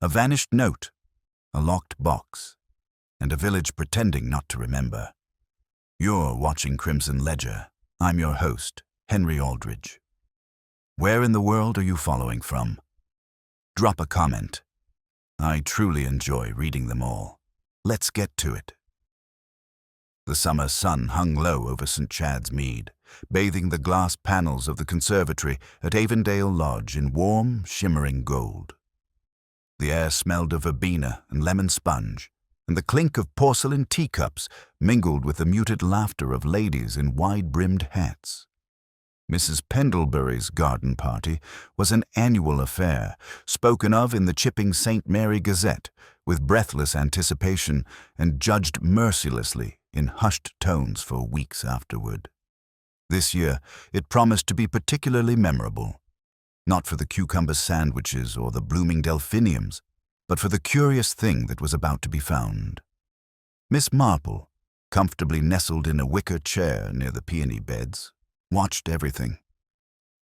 A vanished note, a locked box, and a village pretending not to remember. You're watching Crimson Ledger. I'm your host, Henry Aldridge. Where in the world are you following from? Drop a comment. I truly enjoy reading them all. Let's get to it. The summer sun hung low over St. Chad's Mead, bathing the glass panels of the conservatory at Avondale Lodge in warm, shimmering gold. The air smelled of verbena and lemon sponge, and the clink of porcelain teacups mingled with the muted laughter of ladies in wide-brimmed hats. Mrs. Pendlebury's garden party was an annual affair, spoken of in the chipping St. Mary Gazette with breathless anticipation and judged mercilessly in hushed tones for weeks afterward. This year it promised to be particularly memorable, not for the cucumber sandwiches or the blooming delphiniums, but for the curious thing that was about to be found. Miss Marple, comfortably nestled in a wicker chair near the peony beds, watched everything.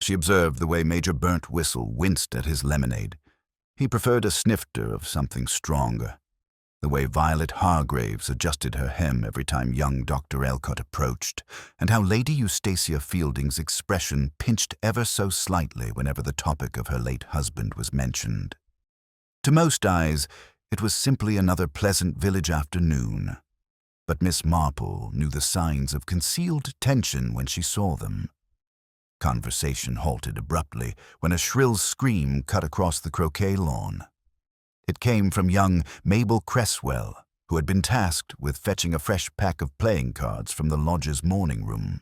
She observed the way Major Burnt Whistle winced at his lemonade. He preferred a snifter of something stronger. The way Violet Hargraves adjusted her hem every time young Dr. Elcott approached, and how Lady Eustacia Fielding's expression pinched ever so slightly whenever the topic of her late husband was mentioned. To most eyes, it was simply another pleasant village afternoon. But Miss Marple knew the signs of concealed tension when she saw them. Conversation halted abruptly when a shrill scream cut across the croquet lawn. It came from young Mabel Cresswell, who had been tasked with fetching a fresh pack of playing cards from the lodge's morning room.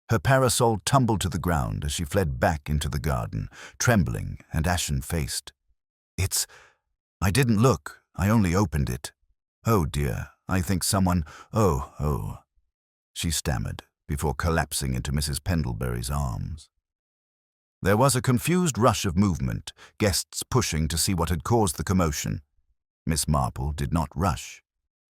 Her parasol tumbled to the ground as she fled back into the garden, trembling and ashen-faced. I didn't look. I only opened it. Oh, dear. I think someone— Oh. She stammered before collapsing into Mrs. Pendlebury's arms. There was a confused rush of movement, guests pushing to see what had caused the commotion. Miss Marple did not rush.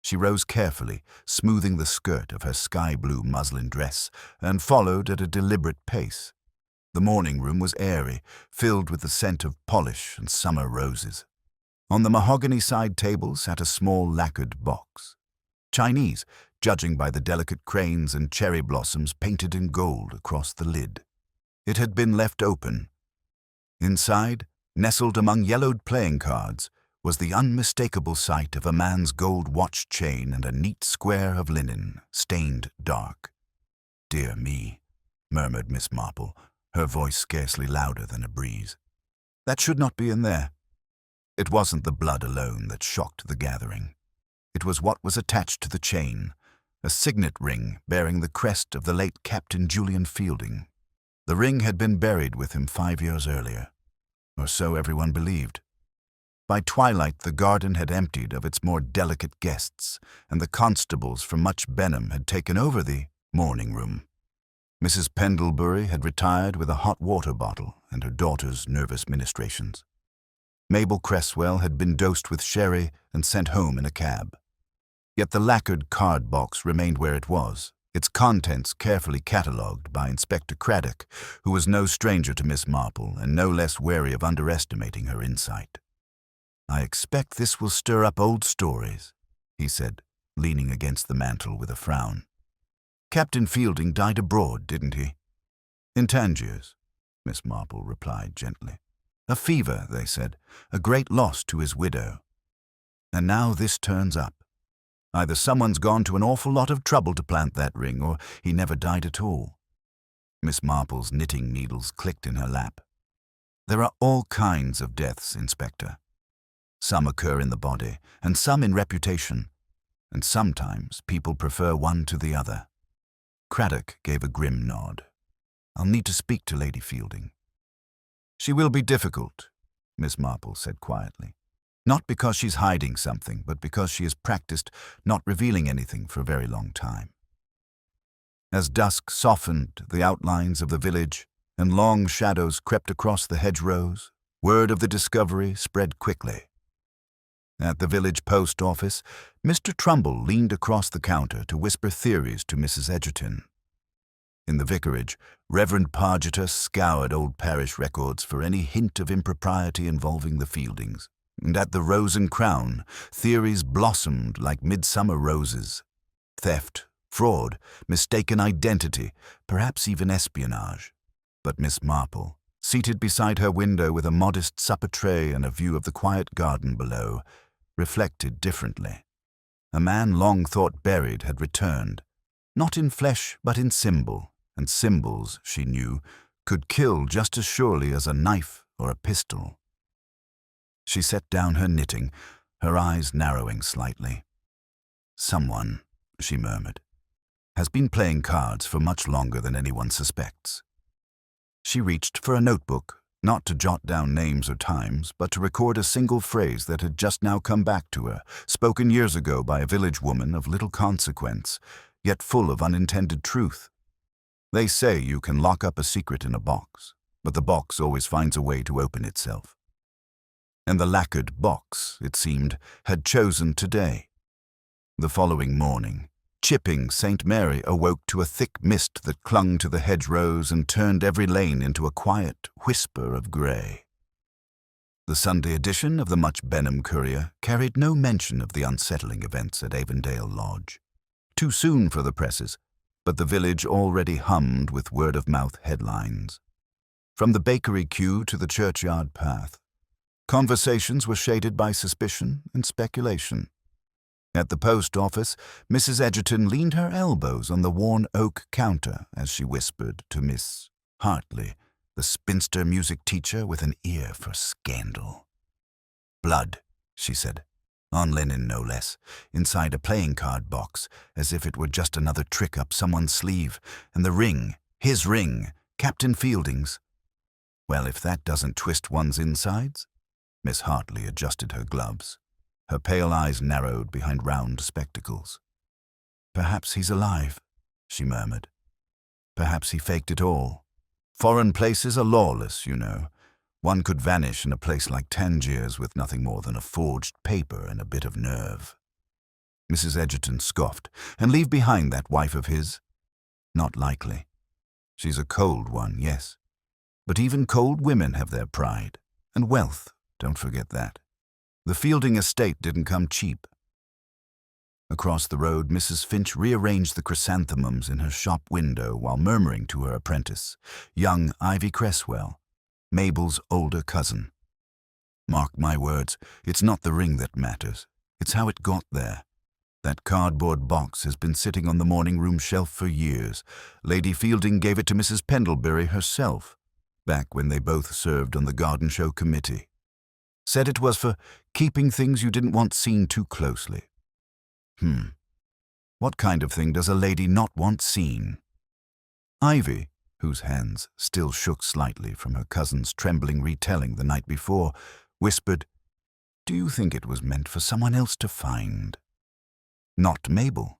She rose carefully, smoothing the skirt of her sky-blue muslin dress, and followed at a deliberate pace. The morning room was airy, filled with the scent of polish and summer roses. On the mahogany side table sat a small lacquered box. Chinese, judging by the delicate cranes and cherry blossoms painted in gold across the lid. It had been left open. Inside, nestled among yellowed playing cards, was the unmistakable sight of a man's gold watch chain and a neat square of linen, stained dark. "Dear me," murmured Miss Marple, her voice scarcely louder than a breeze. "That should not be in there." It wasn't the blood alone that shocked the gathering. It was what was attached to the chain, a signet ring bearing the crest of the late Captain Julian Fielding. The ring had been buried with him 5 years earlier, or so everyone believed. By twilight the garden had emptied of its more delicate guests, and the constables from Much Benham had taken over the morning room. Mrs. Pendlebury had retired with a hot water bottle and her daughter's nervous ministrations. Mabel Cresswell had been dosed with sherry and sent home in a cab. Yet the lacquered card box remained where it was, its contents carefully catalogued by Inspector Craddock, who was no stranger to Miss Marple and no less wary of underestimating her insight. "I expect this will stir up old stories," he said, leaning against the mantel with a frown. "Captain Fielding died abroad, didn't he?" "In Tangiers," Miss Marple replied gently. "A fever, they said, a great loss to his widow. And now this turns up. Either someone's gone to an awful lot of trouble to plant that ring, or he never died at all." Miss Marple's knitting needles clicked in her lap. "There are all kinds of deaths, Inspector. Some occur in the body, and some in reputation, and sometimes people prefer one to the other." Craddock gave a grim nod. "I'll need to speak to Lady Fielding." "She will be difficult," Miss Marple said quietly. "Not because she's hiding something, but because she has practiced not revealing anything for a very long time." As dusk softened the outlines of the village and long shadows crept across the hedgerows, word of the discovery spread quickly. At the village post office, Mr. Trumbull leaned across the counter to whisper theories to Mrs. Egerton. In the vicarage, Reverend Pargeter scoured old parish records for any hint of impropriety involving the Fieldings. And at the Rose and Crown, theories blossomed like midsummer roses. Theft, fraud, mistaken identity, perhaps even espionage. But Miss Marple, seated beside her window with a modest supper tray and a view of the quiet garden below, reflected differently. A man long thought buried had returned, not in flesh but in symbol, and symbols, she knew, could kill just as surely as a knife or a pistol. She set down her knitting, her eyes narrowing slightly. "Someone," she murmured, "has been playing cards for much longer than anyone suspects." She reached for a notebook, not to jot down names or times, but to record a single phrase that had just now come back to her, spoken years ago by a village woman of little consequence, yet full of unintended truth. They say you can lock up a secret in a box, but the box always finds a way to open itself. And the lacquered box, it seemed, had chosen today. The following morning, chipping St. Mary awoke to a thick mist that clung to the hedgerows and turned every lane into a quiet whisper of grey. The Sunday edition of the Much Benham Courier carried no mention of the unsettling events at Avondale Lodge. Too soon for the presses, but the village already hummed with word-of-mouth headlines. From the bakery queue to the churchyard path, conversations were shaded by suspicion and speculation. At the post office, Mrs. Egerton leaned her elbows on the worn oak counter as she whispered to Miss Hartley, the spinster music teacher with an ear for scandal. "Blood," she said, on linen no less, inside a playing card box, as if it were just another trick up someone's sleeve, and the ring, his ring, Captain Fielding's. Well, if that doesn't twist one's insides. Miss Hartley adjusted her gloves. Her pale eyes narrowed behind round spectacles. "Perhaps he's alive," she murmured. "Perhaps he faked it all. Foreign places are lawless, you know. One could vanish in a place like Tangiers with nothing more than a forged paper and a bit of nerve." Mrs. Egerton scoffed. "And leave behind that wife of his? Not likely. She's a cold one, yes. But even cold women have their pride. And wealth, don't forget that. The Fielding estate didn't come cheap." Across the road, Mrs. Finch rearranged the chrysanthemums in her shop window while murmuring to her apprentice, young Ivy Cresswell, Mabel's older cousin. "Mark my words, it's not the ring that matters. It's how it got there. That cardboard box has been sitting on the morning-room shelf for years. Lady Fielding gave it to Mrs. Pendlebury herself, back when they both served on the garden show committee. Said it was for keeping things you didn't want seen too closely. What kind of thing does a lady not want seen?" Ivy, whose hands still shook slightly from her cousin's trembling retelling the night before, whispered, "Do you think it was meant for someone else to find?" "Not Mabel."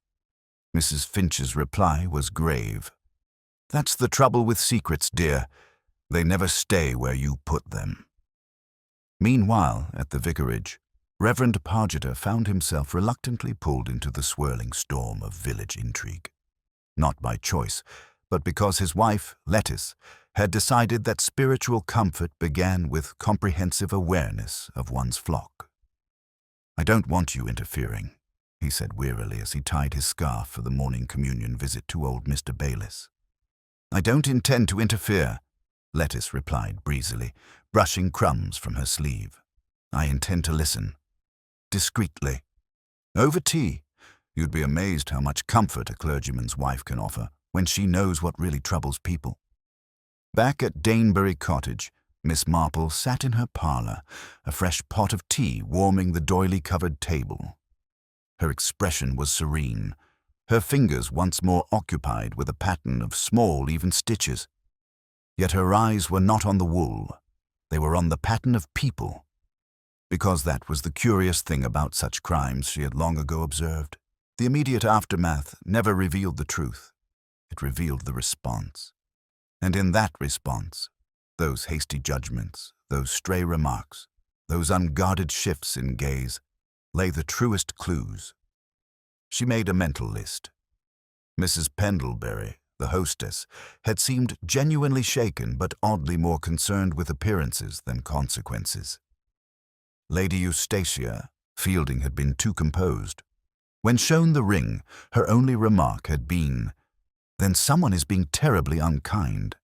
Mrs. Finch's reply was grave. "That's the trouble with secrets, dear. They never stay where you put them." Meanwhile, at the vicarage, Reverend Pargeter found himself reluctantly pulled into the swirling storm of village intrigue. Not by choice, but because his wife, Lettice, had decided that spiritual comfort began with comprehensive awareness of one's flock. "I don't want you interfering," he said wearily as he tied his scarf for the morning communion visit to old Mr. Bayliss. "I don't intend to interfere," Lettice replied breezily, brushing crumbs from her sleeve. "I intend to listen. Discreetly. Over tea. You'd be amazed how much comfort a clergyman's wife can offer when she knows what really troubles people." Back at Danebury Cottage, Miss Marple sat in her parlor, a fresh pot of tea warming the doily-covered table. Her expression was serene, her fingers once more occupied with a pattern of small, even stitches. Yet her eyes were not on the wool. They were on the pattern of people. Because that was the curious thing about such crimes she had long ago observed. The immediate aftermath never revealed the truth. It revealed the response. And in that response, those hasty judgments, those stray remarks, those unguarded shifts in gaze, lay the truest clues. She made a mental list. Mrs. Pendlebury, the hostess, had seemed genuinely shaken but oddly more concerned with appearances than consequences. Lady Eustacia Fielding had been too composed. When shown the ring, her only remark had been, "Then someone is being terribly unkind."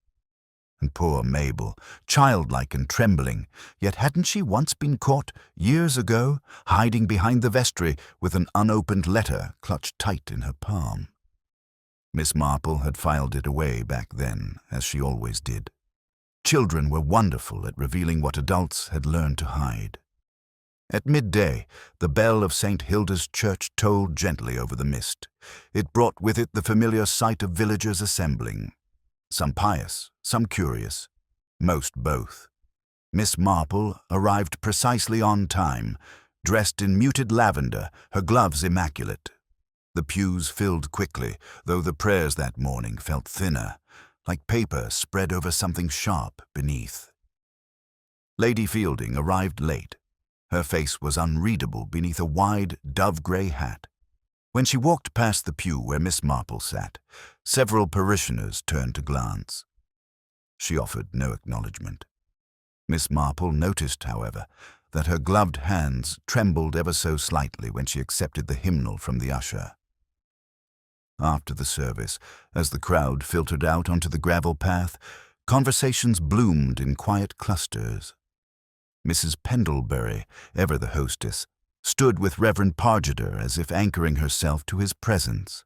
And poor Mabel, childlike and trembling, yet hadn't she once been caught, years ago, hiding behind the vestry with an unopened letter clutched tight in her palm? Miss Marple had filed it away back then, as she always did. Children were wonderful at revealing what adults had learned to hide. At midday, the bell of St. Hilda's Church tolled gently over the mist. It brought with it the familiar sight of villagers assembling. Some pious, some curious, most both. Miss Marple arrived precisely on time, dressed in muted lavender, her gloves immaculate. The pews filled quickly, though the prayers that morning felt thinner, like paper spread over something sharp beneath. Lady Fielding arrived late. Her face was unreadable beneath a wide, dove-grey hat. When she walked past the pew where Miss Marple sat, several parishioners turned to glance. She offered no acknowledgement. Miss Marple noticed, however, that her gloved hands trembled ever so slightly when she accepted the hymnal from the usher. After the service, as the crowd filtered out onto the gravel path, conversations bloomed in quiet clusters. Mrs. Pendlebury, ever the hostess, stood with Reverend Pargeter as if anchoring herself to his presence.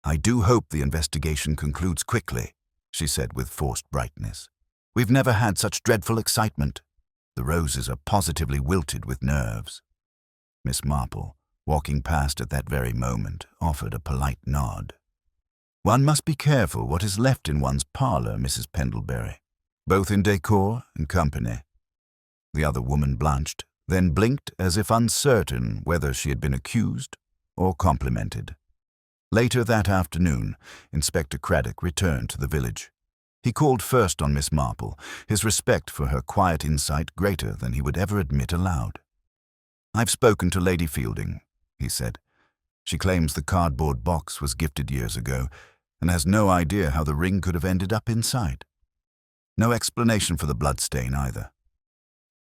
"I do hope the investigation concludes quickly," she said with forced brightness. "We've never had such dreadful excitement. The roses are positively wilted with nerves." Miss Marple, walking past at that very moment, offered a polite nod. "One must be careful what is left in one's parlor, Mrs. Pendlebury, both in decor and company." The other woman blanched, then blinked as if uncertain whether she had been accused or complimented. Later that afternoon, Inspector Craddock returned to the village. He called first on Miss Marple, his respect for her quiet insight greater than he would ever admit aloud. "I've spoken to Lady Fielding," he said. "She claims the cardboard box was gifted years ago and has no idea how the ring could have ended up inside. No explanation for the bloodstain either."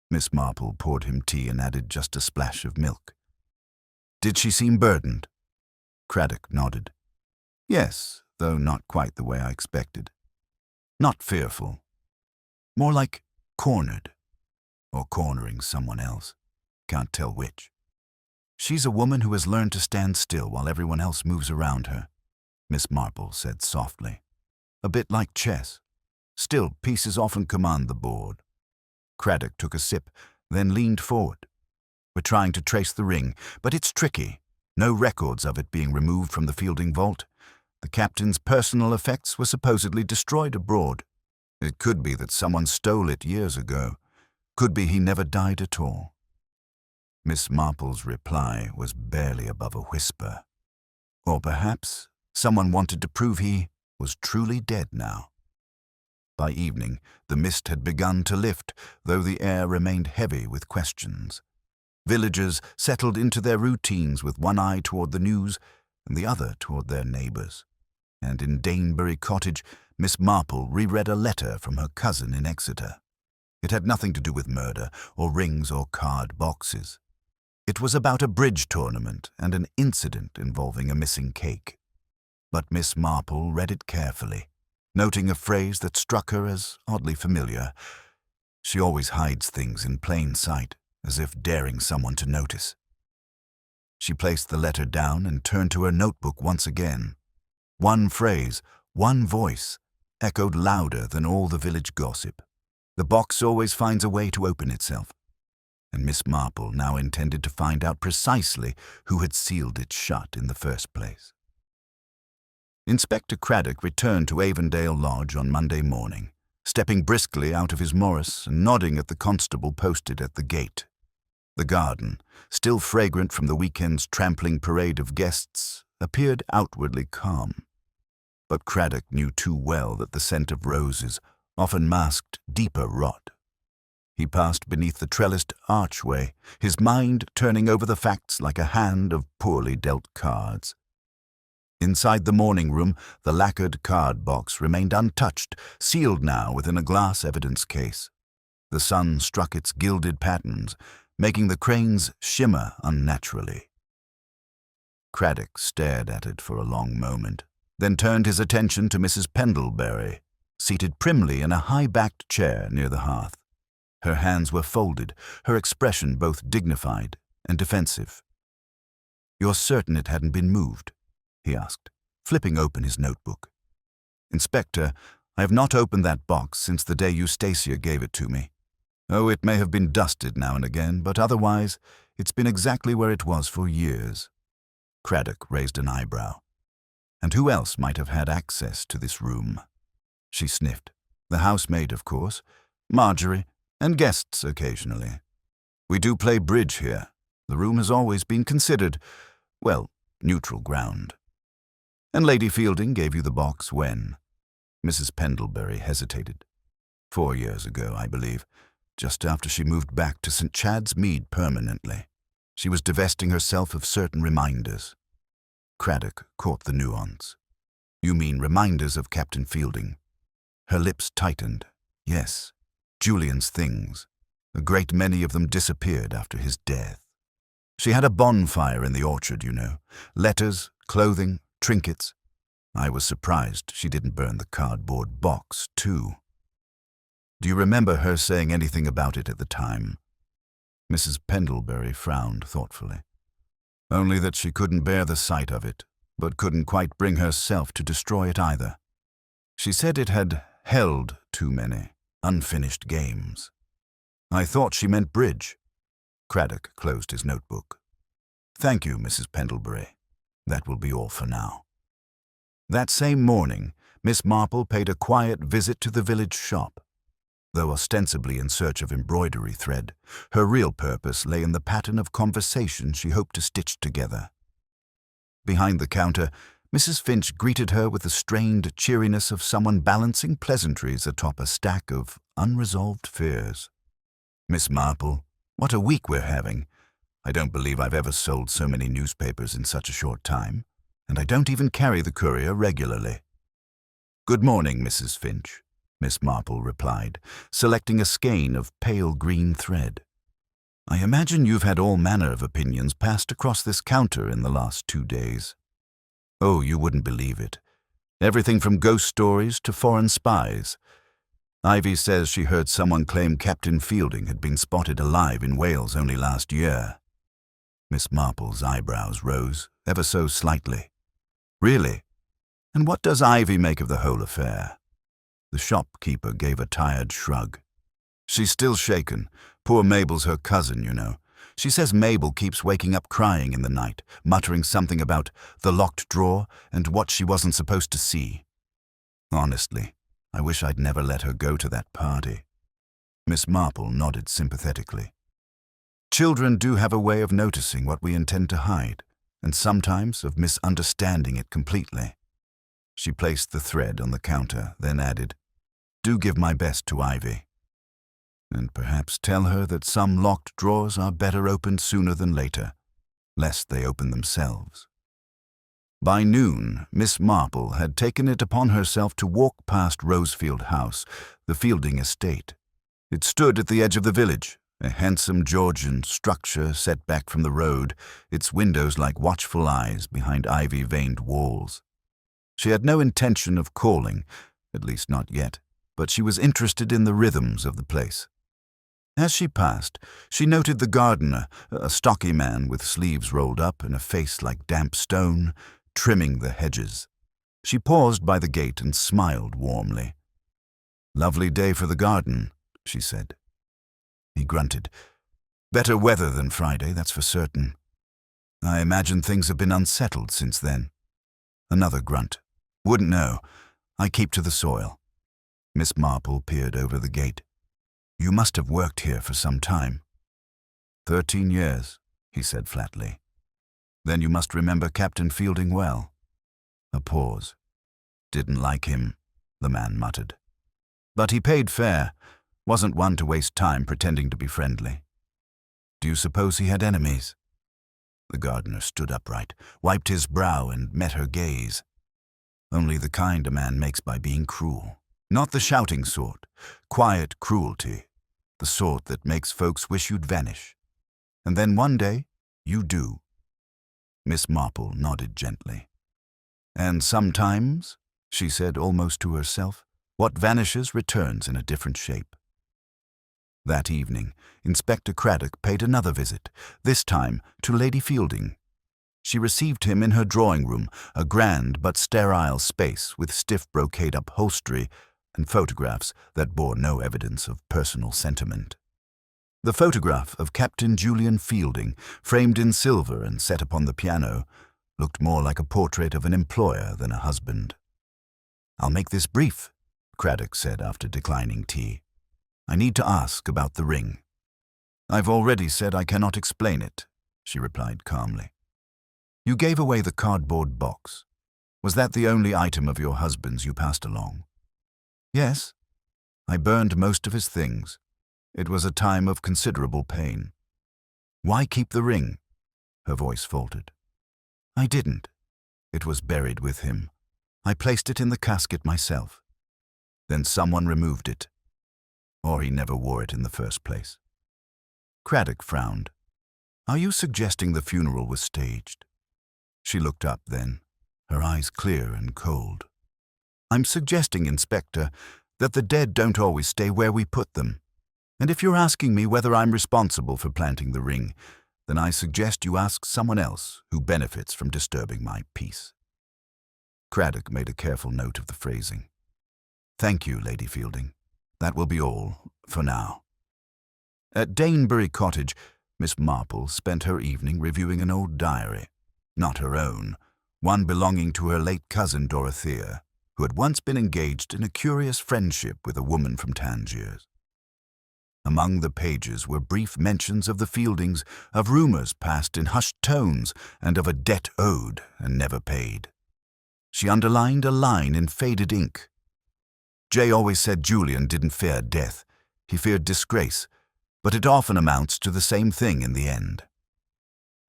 Miss Marple poured him tea and added just a splash of milk. "Did she seem burdened?" Craddock nodded. "Yes, though not quite the way I expected. Not fearful. More like cornered, or cornering someone else. Can't tell which. She's a woman who has learned to stand still while everyone else moves around her," Miss Marple said softly. "A bit like chess. Still, pieces often command the board." Craddock took a sip, then leaned forward. "We're trying to trace the ring, but it's tricky. No records of it being removed from the Fielding vault. The captain's personal effects were supposedly destroyed abroad. It could be that someone stole it years ago. Could be he never died at all." Miss Marple's reply was barely above a whisper. Or perhaps someone wanted to prove he was truly dead now. By evening, the mist had begun to lift, though the air remained heavy with questions. Villagers settled into their routines with one eye toward the news and the other toward their neighbors. And in Danebury Cottage, Miss Marple reread a letter from her cousin in Exeter. It had nothing to do with murder or rings or card boxes. It was about a bridge tournament and an incident involving a missing cake. But Miss Marple read it carefully, noting a phrase that struck her as oddly familiar. She always hides things in plain sight, as if daring someone to notice. She placed the letter down and turned to her notebook once again. One phrase, one voice, echoed louder than all the village gossip. "The box always finds a way to open itself." And Miss Marple now intended to find out precisely who had sealed it shut in the first place. Inspector Craddock returned to Avondale Lodge on Monday morning, stepping briskly out of his Morris and nodding at the constable posted at the gate. The garden, still fragrant from the weekend's trampling parade of guests, appeared outwardly calm. But Craddock knew too well that the scent of roses often masked deeper rot. He passed beneath the trellised archway, his mind turning over the facts like a hand of poorly dealt cards. Inside the morning room, the lacquered card box remained untouched, sealed now within a glass evidence case. The sun struck its gilded patterns, making the cranes shimmer unnaturally. Craddock stared at it for a long moment, then turned his attention to Mrs. Pendlebury, seated primly in a high-backed chair near the hearth. Her hands were folded, her expression both dignified and defensive. "You're certain it hadn't been moved?" he asked, flipping open his notebook. "Inspector, I have not opened that box since the day Eustacia gave it to me. Oh, it may have been dusted now and again, but otherwise it's been exactly where it was for years." Craddock raised an eyebrow. "And who else might have had access to this room?" She sniffed. "The housemaid, of course, Marjorie, and guests occasionally. We do play bridge here. The room has always been considered, well, neutral ground." "And Lady Fielding gave you the box when?" Mrs. Pendlebury hesitated. 4 years ago, I believe, just after she moved back to St. Chad's Mead permanently. She was divesting herself of certain reminders. Craddock caught the nuance. "You mean reminders of Captain Fielding?" Her lips tightened. "Yes, Julian's things. A great many of them disappeared after his death. She had a bonfire in the orchard, you know. Letters, clothing, trinkets. I was surprised she didn't burn the cardboard box, too." "Do you remember her saying anything about it at the time?" Mrs. Pendlebury frowned thoughtfully. "Only that she couldn't bear the sight of it, but couldn't quite bring herself to destroy it either. She said it had held too many unfinished games." "I thought she meant bridge." Craddock closed his notebook. "Thank you, Mrs. Pendlebury. That will be all for now." That same morning, Miss Marple paid a quiet visit to the village shop. Though ostensibly in search of embroidery thread, her real purpose lay in the pattern of conversation she hoped to stitch together. Behind the counter, Mrs. Finch greeted her with the strained cheeriness of someone balancing pleasantries atop a stack of unresolved fears. "Miss Marple, what a week we're having. I don't believe I've ever sold so many newspapers in such a short time, and I don't even carry the courier regularly." "Good morning, Mrs. Finch," Miss Marple replied, selecting a skein of pale green thread. "I imagine you've had all manner of opinions passed across this counter in the last 2 days. Oh, you wouldn't believe it. Everything from ghost stories to foreign spies. Ivy says she heard someone claim Captain Fielding had been spotted alive in Wales only last year." Miss Marple's eyebrows rose, ever so slightly. "Really? And what does Ivy make of the whole affair?" The shopkeeper gave a tired shrug. "She's still shaken. Poor Mabel's her cousin, you know. She says Mabel keeps waking up crying in the night, muttering something about the locked drawer and what she wasn't supposed to see. Honestly, I wish I'd never let her go to that party." Miss Marple nodded sympathetically. "Children do have a way of noticing what we intend to hide, and sometimes of misunderstanding it completely." She placed the thread on the counter, then added, "Do give my best to Ivy. And perhaps tell her that some locked drawers are better opened sooner than later, lest they open themselves." By noon, Miss Marple had taken it upon herself to walk past Rosefield House, the Fielding estate. It stood at the edge of the village, a handsome Georgian structure set back from the road, its windows like watchful eyes behind ivy-veined walls. She had no intention of calling, at least not yet, but she was interested in the rhythms of the place. As she passed, she noted the gardener, a stocky man with sleeves rolled up and a face like damp stone, trimming the hedges. She paused by the gate and smiled warmly. "Lovely day for the garden," she said. He grunted. "Better weather than Friday, that's for certain. I imagine things have been unsettled since then." Another grunt. "Wouldn't know. I keep to the soil." Miss Marple peered over the gate. "You must have worked here for some time." 13 years, he said flatly. "Then you must remember Captain Fielding well." A pause. "Didn't like him," the man muttered. "But he paid fair. Wasn't one to waste time pretending to be friendly." "Do you suppose he had enemies?" The gardener stood upright, wiped his brow and met her gaze. "Only the kind a man makes by being cruel. Not the shouting sort. Quiet cruelty. The sort that makes folks wish you'd vanish. And then one day, you do." Miss Marple nodded gently. "And sometimes," she said almost to herself, "what vanishes returns in a different shape." That evening, Inspector Craddock paid another visit, this time to Lady Fielding. She received him in her drawing-room, a grand but sterile space with stiff brocade upholstery and photographs that bore no evidence of personal sentiment. The photograph of Captain Julian Fielding, framed in silver and set upon the piano, looked more like a portrait of an employer than a husband. "I'll make this brief," Craddock said after declining tea. "I need to ask about the ring." "I've already said I cannot explain it," she replied calmly. "You gave away the cardboard box. Was that the only item of your husband's you passed along?" "Yes. I burned most of his things. It was a time of considerable pain." "Why keep the ring?" Her voice faltered. "I didn't. It was buried with him. I placed it in the casket myself. Then someone removed it. Or he never wore it in the first place." Craddock frowned. "Are you suggesting the funeral was staged?" She looked up then, her eyes clear and cold. "I'm suggesting, Inspector, that the dead don't always stay where we put them. And if you're asking me whether I'm responsible for planting the ring, then I suggest you ask someone else who benefits from disturbing my peace." Craddock made a careful note of the phrasing. "Thank you, Lady Fielding. That will be all, for now." At Danebury Cottage, Miss Marple spent her evening reviewing an old diary, not her own, one belonging to her late cousin Dorothea, who had once been engaged in a curious friendship with a woman from Tangiers. Among the pages were brief mentions of the Fieldings, of rumors passed in hushed tones, and of a debt owed and never paid. She underlined a line in faded ink. "Jay always said Julian didn't fear death. He feared disgrace, but it often amounts to the same thing in the end."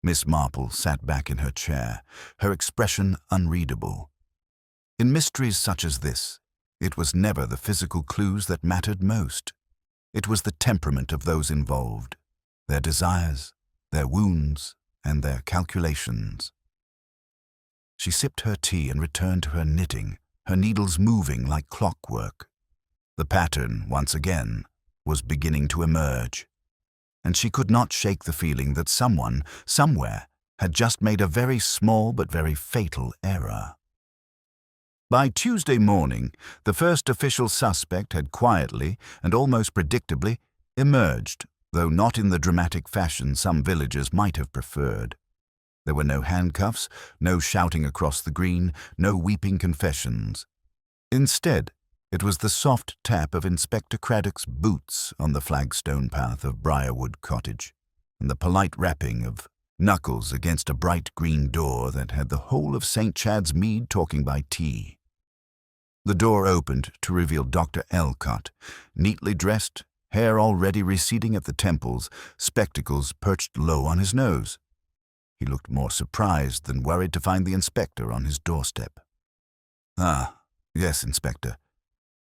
Miss Marple sat back in her chair, her expression unreadable. In mysteries such as this, it was never the physical clues that mattered most. It was the temperament of those involved, their desires, their wounds, and their calculations. She sipped her tea and returned to her knitting, her needles moving like clockwork. The pattern, once again, was beginning to emerge, and she could not shake the feeling that someone, somewhere, had just made a very small but very fatal error. By Tuesday morning, the first official suspect had quietly and almost predictably emerged, though not in the dramatic fashion some villagers might have preferred. There were no handcuffs, no shouting across the green, no weeping confessions. Instead, it was the soft tap of Inspector Craddock's boots on the flagstone path of Briarwood Cottage, and the polite rapping of knuckles against a bright green door that had the whole of St. Chad's Mead talking by tea. The door opened to reveal Dr. Elcott, neatly dressed, hair already receding at the temples, spectacles perched low on his nose. He looked more surprised than worried to find the inspector on his doorstep. "Ah, yes, Inspector.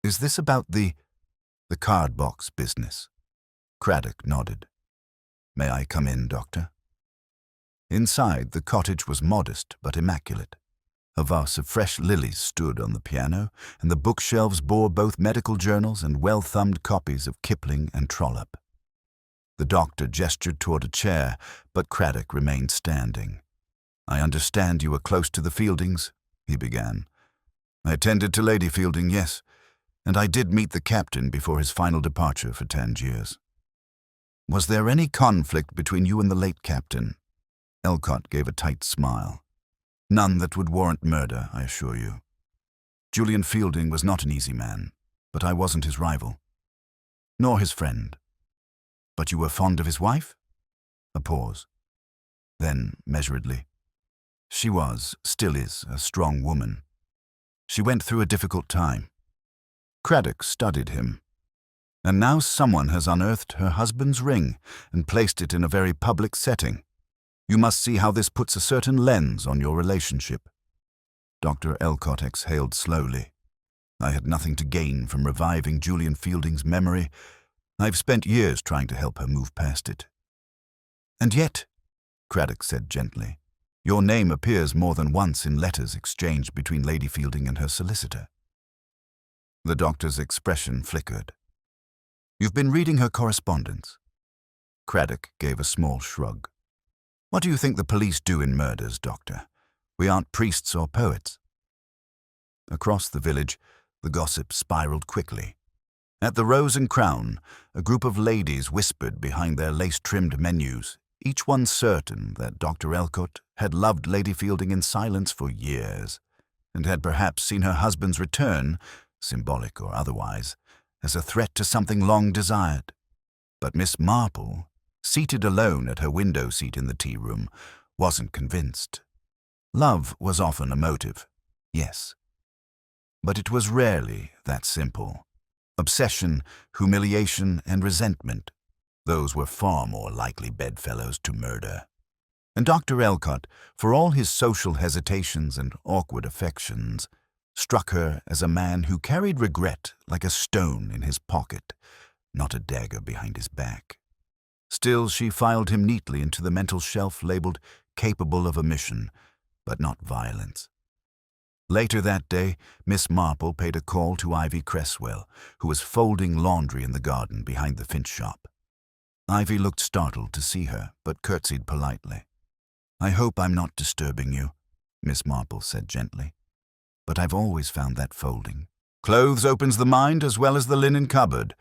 Is this about the card box business?" Craddock nodded. "May I come in, Doctor?" Inside, the cottage was modest but immaculate. A vase of fresh lilies stood on the piano, and the bookshelves bore both medical journals and well-thumbed copies of Kipling and Trollope. The doctor gestured toward a chair, but Craddock remained standing. "I understand you were close to the Fieldings," he began. "I attended to Lady Fielding, yes, and I did meet the captain before his final departure for Tangiers." "Was there any conflict between you and the late captain?" Elcott gave a tight smile. "None that would warrant murder, I assure you. Julian Fielding was not an easy man, but I wasn't his rival. Nor his friend." "But you were fond of his wife?" A pause. Then, measuredly, "She was, still is, a strong woman. She went through a difficult time." Craddock studied him. "And now someone has unearthed her husband's ring and placed it in a very public setting. You must see how this puts a certain lens on your relationship." Dr. Elcott exhaled slowly. "I had nothing to gain from reviving Julian Fielding's memory. I've spent years trying to help her move past it." "And yet," Craddock said gently, "your name appears more than once in letters exchanged between Lady Fielding and her solicitor." The doctor's expression flickered. "You've been reading her correspondence?" Craddock gave a small shrug. "What do you think the police do in murders, Doctor? We aren't priests or poets." Across the village, the gossip spiraled quickly. At the Rose and Crown, a group of ladies whispered behind their lace-trimmed menus, each one certain that Dr. Elcott had loved Lady Fielding in silence for years, and had perhaps seen her husband's return, symbolic or otherwise, as a threat to something long desired. But Miss Marple, seated alone at her window seat in the tea-room, wasn't convinced. Love was often a motive, yes. But it was rarely that simple. Obsession, humiliation, and resentment, those were far more likely bedfellows to murder. And Dr. Elcott, for all his social hesitations and awkward affections, struck her as a man who carried regret like a stone in his pocket, not a dagger behind his back. Still, she filed him neatly into the mental shelf labeled capable of omission, but not violence. Later that day, Miss Marple paid a call to Ivy Cresswell, who was folding laundry in the garden behind the Finch shop. Ivy looked startled to see her, but curtsied politely. "I hope I'm not disturbing you," Miss Marple said gently. "But I've always found that folding. Clothes opens the mind as well as the linen cupboard.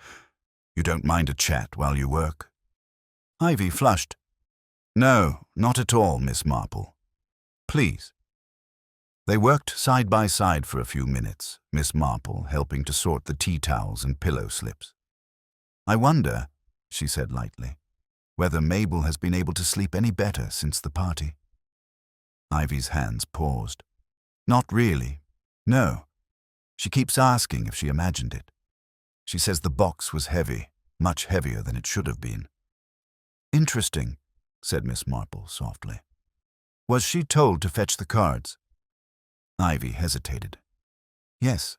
You don't mind a chat while you work?" Ivy flushed. "No, not at all, Miss Marple. Please." They worked side by side for a few minutes, Miss Marple helping to sort the tea towels and pillow slips. "I wonder," she said lightly, "whether Mabel has been able to sleep any better since the party." Ivy's hands paused. "Not really. No. She keeps asking if she imagined it. She says the box was heavy, much heavier than it should have been." "Interesting," said Miss Marple softly. "Was she told to fetch the cards?" Ivy hesitated. "Yes.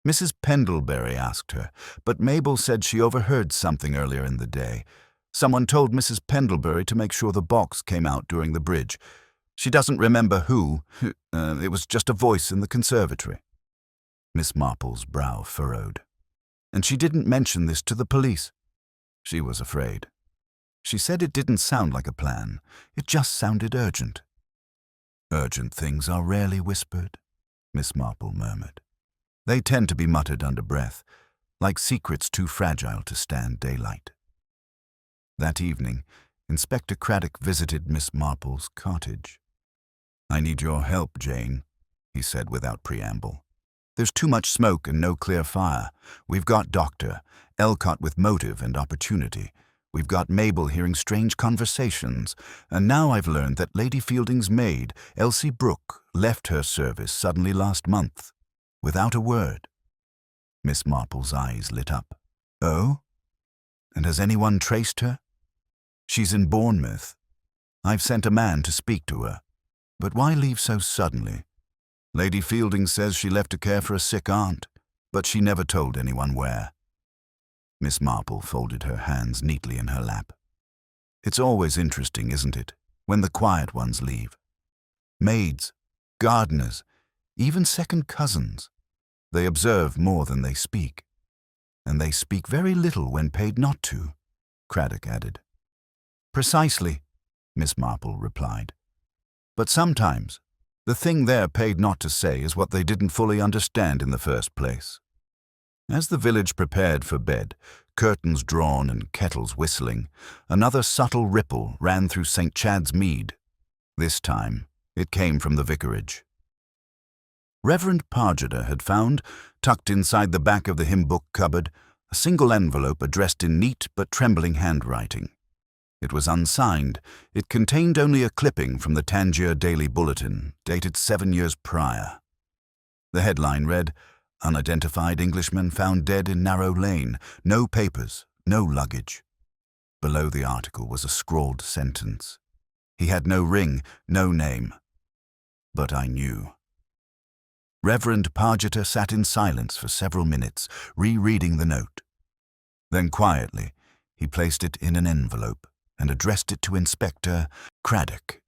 Mrs. Pendlebury asked her, but Mabel said she overheard something earlier in the day. Someone told Mrs. Pendlebury to make sure the box came out during the bridge. She doesn't remember who. It was just a voice in the conservatory." Miss Marple's brow furrowed. "And she didn't mention this to the police?" She was afraid. She said it didn't sound like a plan. It just sounded urgent. "Urgent things are rarely whispered," Miss Marple murmured. "They tend to be muttered under breath, like secrets too fragile to stand daylight." That evening, Inspector Craddock visited Miss Marple's cottage. "I need your help, Jane," he said without preamble. "There's too much smoke and no clear fire. We've got Dr. Elcott with motive and opportunity. We've got Mabel hearing strange conversations, and now I've learned that Lady Fielding's maid, Elsie Brooke, left her service suddenly last month, without a word." Miss Marple's eyes lit up. "Oh? And has anyone traced her?" "She's in Bournemouth. I've sent a man to speak to her. But why leave so suddenly? Lady Fielding says she left to care for a sick aunt, but she never told anyone where." Miss Marple folded her hands neatly in her lap. "It's always interesting, isn't it, when the quiet ones leave? Maids, gardeners, even second cousins. They observe more than they speak. And they speak very little when paid not to," Craddock added. "Precisely," Miss Marple replied. "But sometimes the thing they're paid not to say is what they didn't fully understand in the first place." As the village prepared for bed, curtains drawn and kettles whistling, another subtle ripple ran through St. Chad's Mead. This time, it came from the vicarage. Reverend Pargeter had found, tucked inside the back of the hymn book cupboard, a single envelope addressed in neat but trembling handwriting. It was unsigned. It contained only a clipping from the Tangier Daily Bulletin, dated 7 years prior. The headline read, "Unidentified Englishman found dead in Narrow Lane. No papers, no luggage." Below the article was a scrawled sentence. "He had no ring, no name. But I knew." Reverend Pargeter sat in silence for several minutes, rereading the note. Then quietly, he placed it in an envelope and addressed it to Inspector Craddock.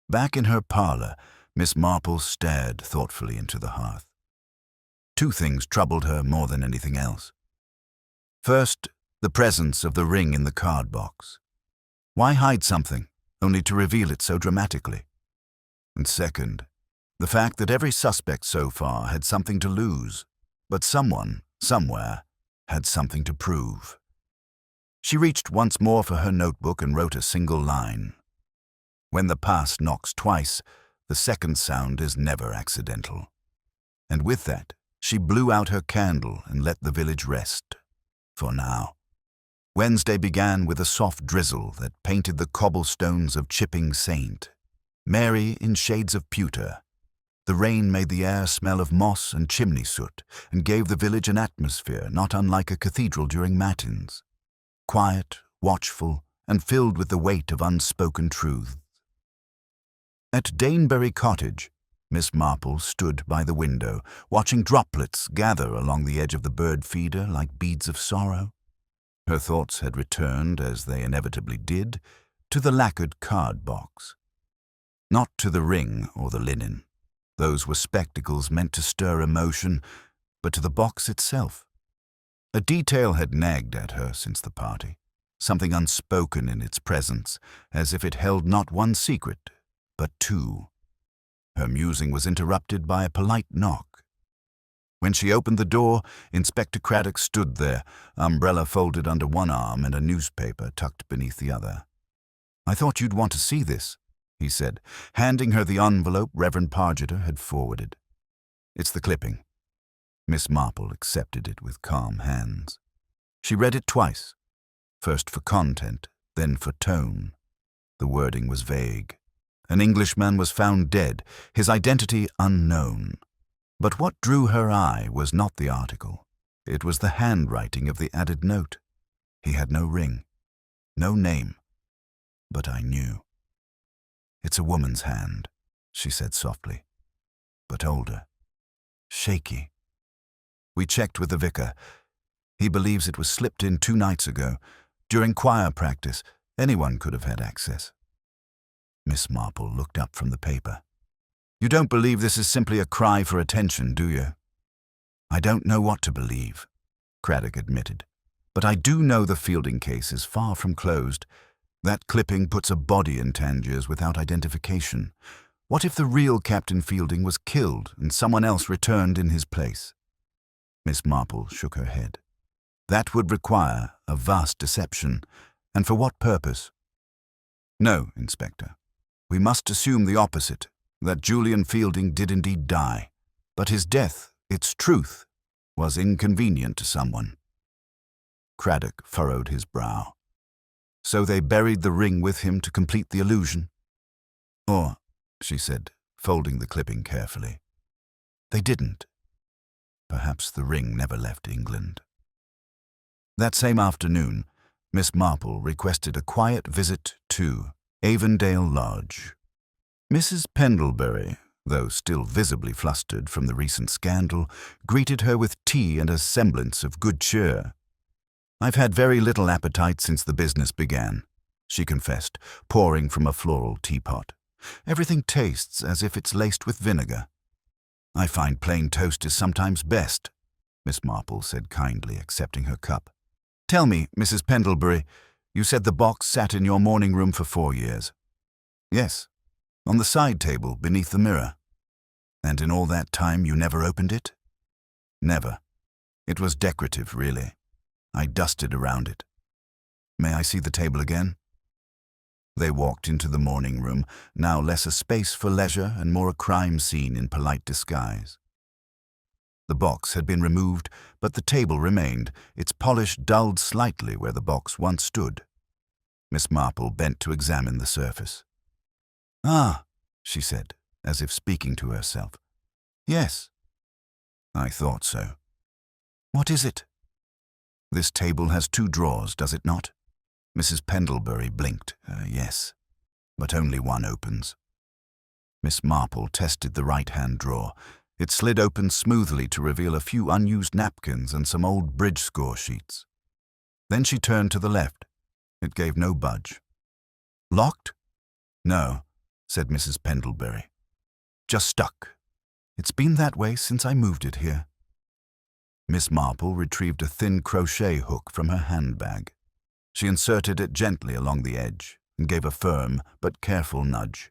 Back in her parlor, Miss Marple stared thoughtfully into the hearth. Two things troubled her more than anything else. First, the presence of the ring in the card box. Why hide something, only to reveal it so dramatically? And second, the fact that every suspect so far had something to lose, but someone, somewhere, had something to prove. She reached once more for her notebook and wrote a single line. When the past knocks twice, the second sound is never accidental. And with that, she blew out her candle and let the village rest. For now. Wednesday began with a soft drizzle that painted the cobblestones of Chipping Saint, Mary in shades of pewter. The rain made the air smell of moss and chimney soot and gave the village an atmosphere not unlike a cathedral during matins, quiet, watchful, and filled with the weight of unspoken truths. At Danebury Cottage, Miss Marple stood by the window, watching droplets gather along the edge of the bird feeder like beads of sorrow. Her thoughts had returned, as they inevitably did, to the lacquered card box. Not to the ring or the linen. Those were spectacles meant to stir emotion, but to the box itself. A detail had nagged at her since the party, something unspoken in its presence, as if it held not one secret, but two. Her musing was interrupted by a polite knock. When she opened the door, Inspector Craddock stood there, umbrella folded under one arm and a newspaper tucked beneath the other. "I thought you'd want to see this," he said, handing her the envelope Reverend Pargeter had forwarded. "It's the clipping." Miss Marple accepted it with calm hands. She read it twice, first for content, then for tone. The wording was vague. An Englishman was found dead, his identity unknown. But what drew her eye was not the article. It was the handwriting of the added note. He had no ring, no name. But I knew. "It's a woman's hand," she said softly, but older, shaky. "We checked with the vicar. He believes it was slipped in 2 nights ago. During choir practice, anyone could have had access." Miss Marple looked up from the paper. "You don't believe this is simply a cry for attention, do you?" "I don't know what to believe," Craddock admitted. "But I do know the Fielding case is far from closed. That clipping puts a body in Tangiers without identification. What if the real Captain Fielding was killed and someone else returned in his place?" Miss Marple shook her head. "That would require a vast deception. And for what purpose?" "No, Inspector. We must assume the opposite, that Julian Fielding did indeed die. But his death, its truth, was inconvenient to someone." Craddock furrowed his brow. "So they buried the ring with him to complete the illusion?" "Or," she said, folding the clipping carefully, "they didn't. Perhaps the ring never left England." That same afternoon, Miss Marple requested a quiet visit to Avondale Lodge. Mrs. Pendlebury, though still visibly flustered from the recent scandal, greeted her with tea and a semblance of good cheer. "I've had very little appetite since the business began," she confessed, pouring from a floral teapot. "Everything tastes as if it's laced with vinegar." "I find plain toast is sometimes best," Miss Marple said kindly, accepting her cup. "Tell me, Mrs. Pendlebury, you said the box sat in your morning room for 4 years. "Yes, on the side table beneath the mirror." "And in all that time you never opened it?" "Never. It was decorative, really. I dusted around it." "May I see the table again?" They walked into the morning room, now less a space for leisure and more a crime scene in polite disguise. The box had been removed, but the table remained, its polish dulled slightly where the box once stood. Miss Marple bent to examine the surface. "Ah," she said, as if speaking to herself. "Yes." "I thought so." "What is it?" "This table has 2 drawers, does it not?" Mrs. Pendlebury blinked. "Yes, but only one opens." Miss Marple tested the right-hand drawer. It slid open smoothly to reveal a few unused napkins and some old bridge score sheets. Then she turned to the left. It gave no budge. "Locked?" "No," said Mrs. Pendlebury. "Just stuck. It's been that way since I moved it here." Miss Marple retrieved a thin crochet hook from her handbag. She inserted it gently along the edge and gave a firm but careful nudge.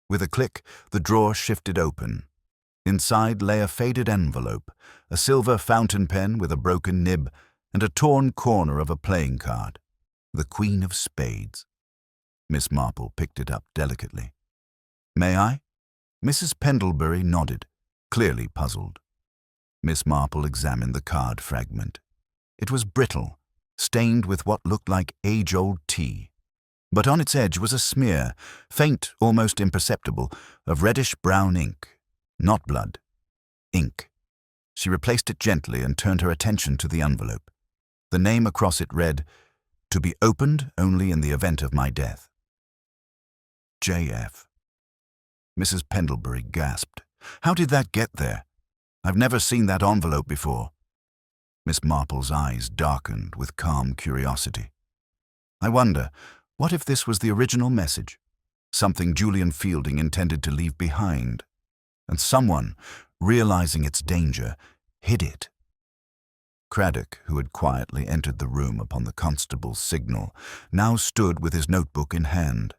With a click, the drawer shifted open. Inside lay a faded envelope, a silver fountain pen with a broken nib, and a torn corner of a playing card. The Queen of Spades. Miss Marple picked it up delicately. "May I?" Mrs. Pendlebury nodded, clearly puzzled. Miss Marple examined the card fragment. It was brittle, stained with what looked like age-old tea. But on its edge was a smear, faint, almost imperceptible, of reddish-brown ink. Not blood. Ink. She replaced it gently and turned her attention to the envelope. The name across it read, "To be opened only in the event of my death." J.F. Mrs. Pendlebury gasped. "How did that get there? I've never seen that envelope before." Miss Marple's eyes darkened with calm curiosity. "I wonder, what if this was the original message? Something Julian Fielding intended to leave behind, and someone, realizing its danger, hid it." Craddock, who had quietly entered the room upon the constable's signal, now stood with his notebook in hand.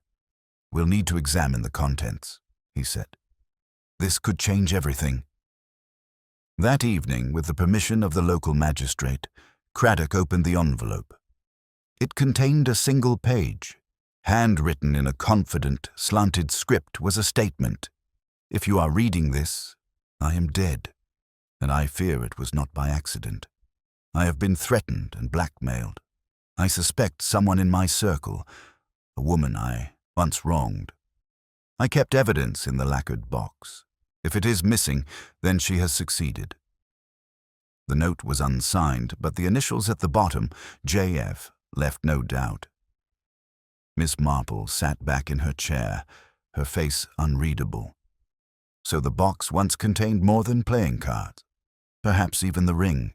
"We'll need to examine the contents," he said. "This could change everything." That evening, with the permission of the local magistrate, Craddock opened the envelope. It contained a single page. Handwritten in a confident, slanted script was a statement. "If you are reading this, I am dead, and I fear it was not by accident. I have been threatened and blackmailed. I suspect someone in my circle, a woman I once wronged. I kept evidence in the lacquered box. If it is missing, then she has succeeded." The note was unsigned, but the initials at the bottom, J.F., left no doubt. Miss Marple sat back in her chair, her face unreadable. So the box once contained more than playing cards, perhaps even the ring.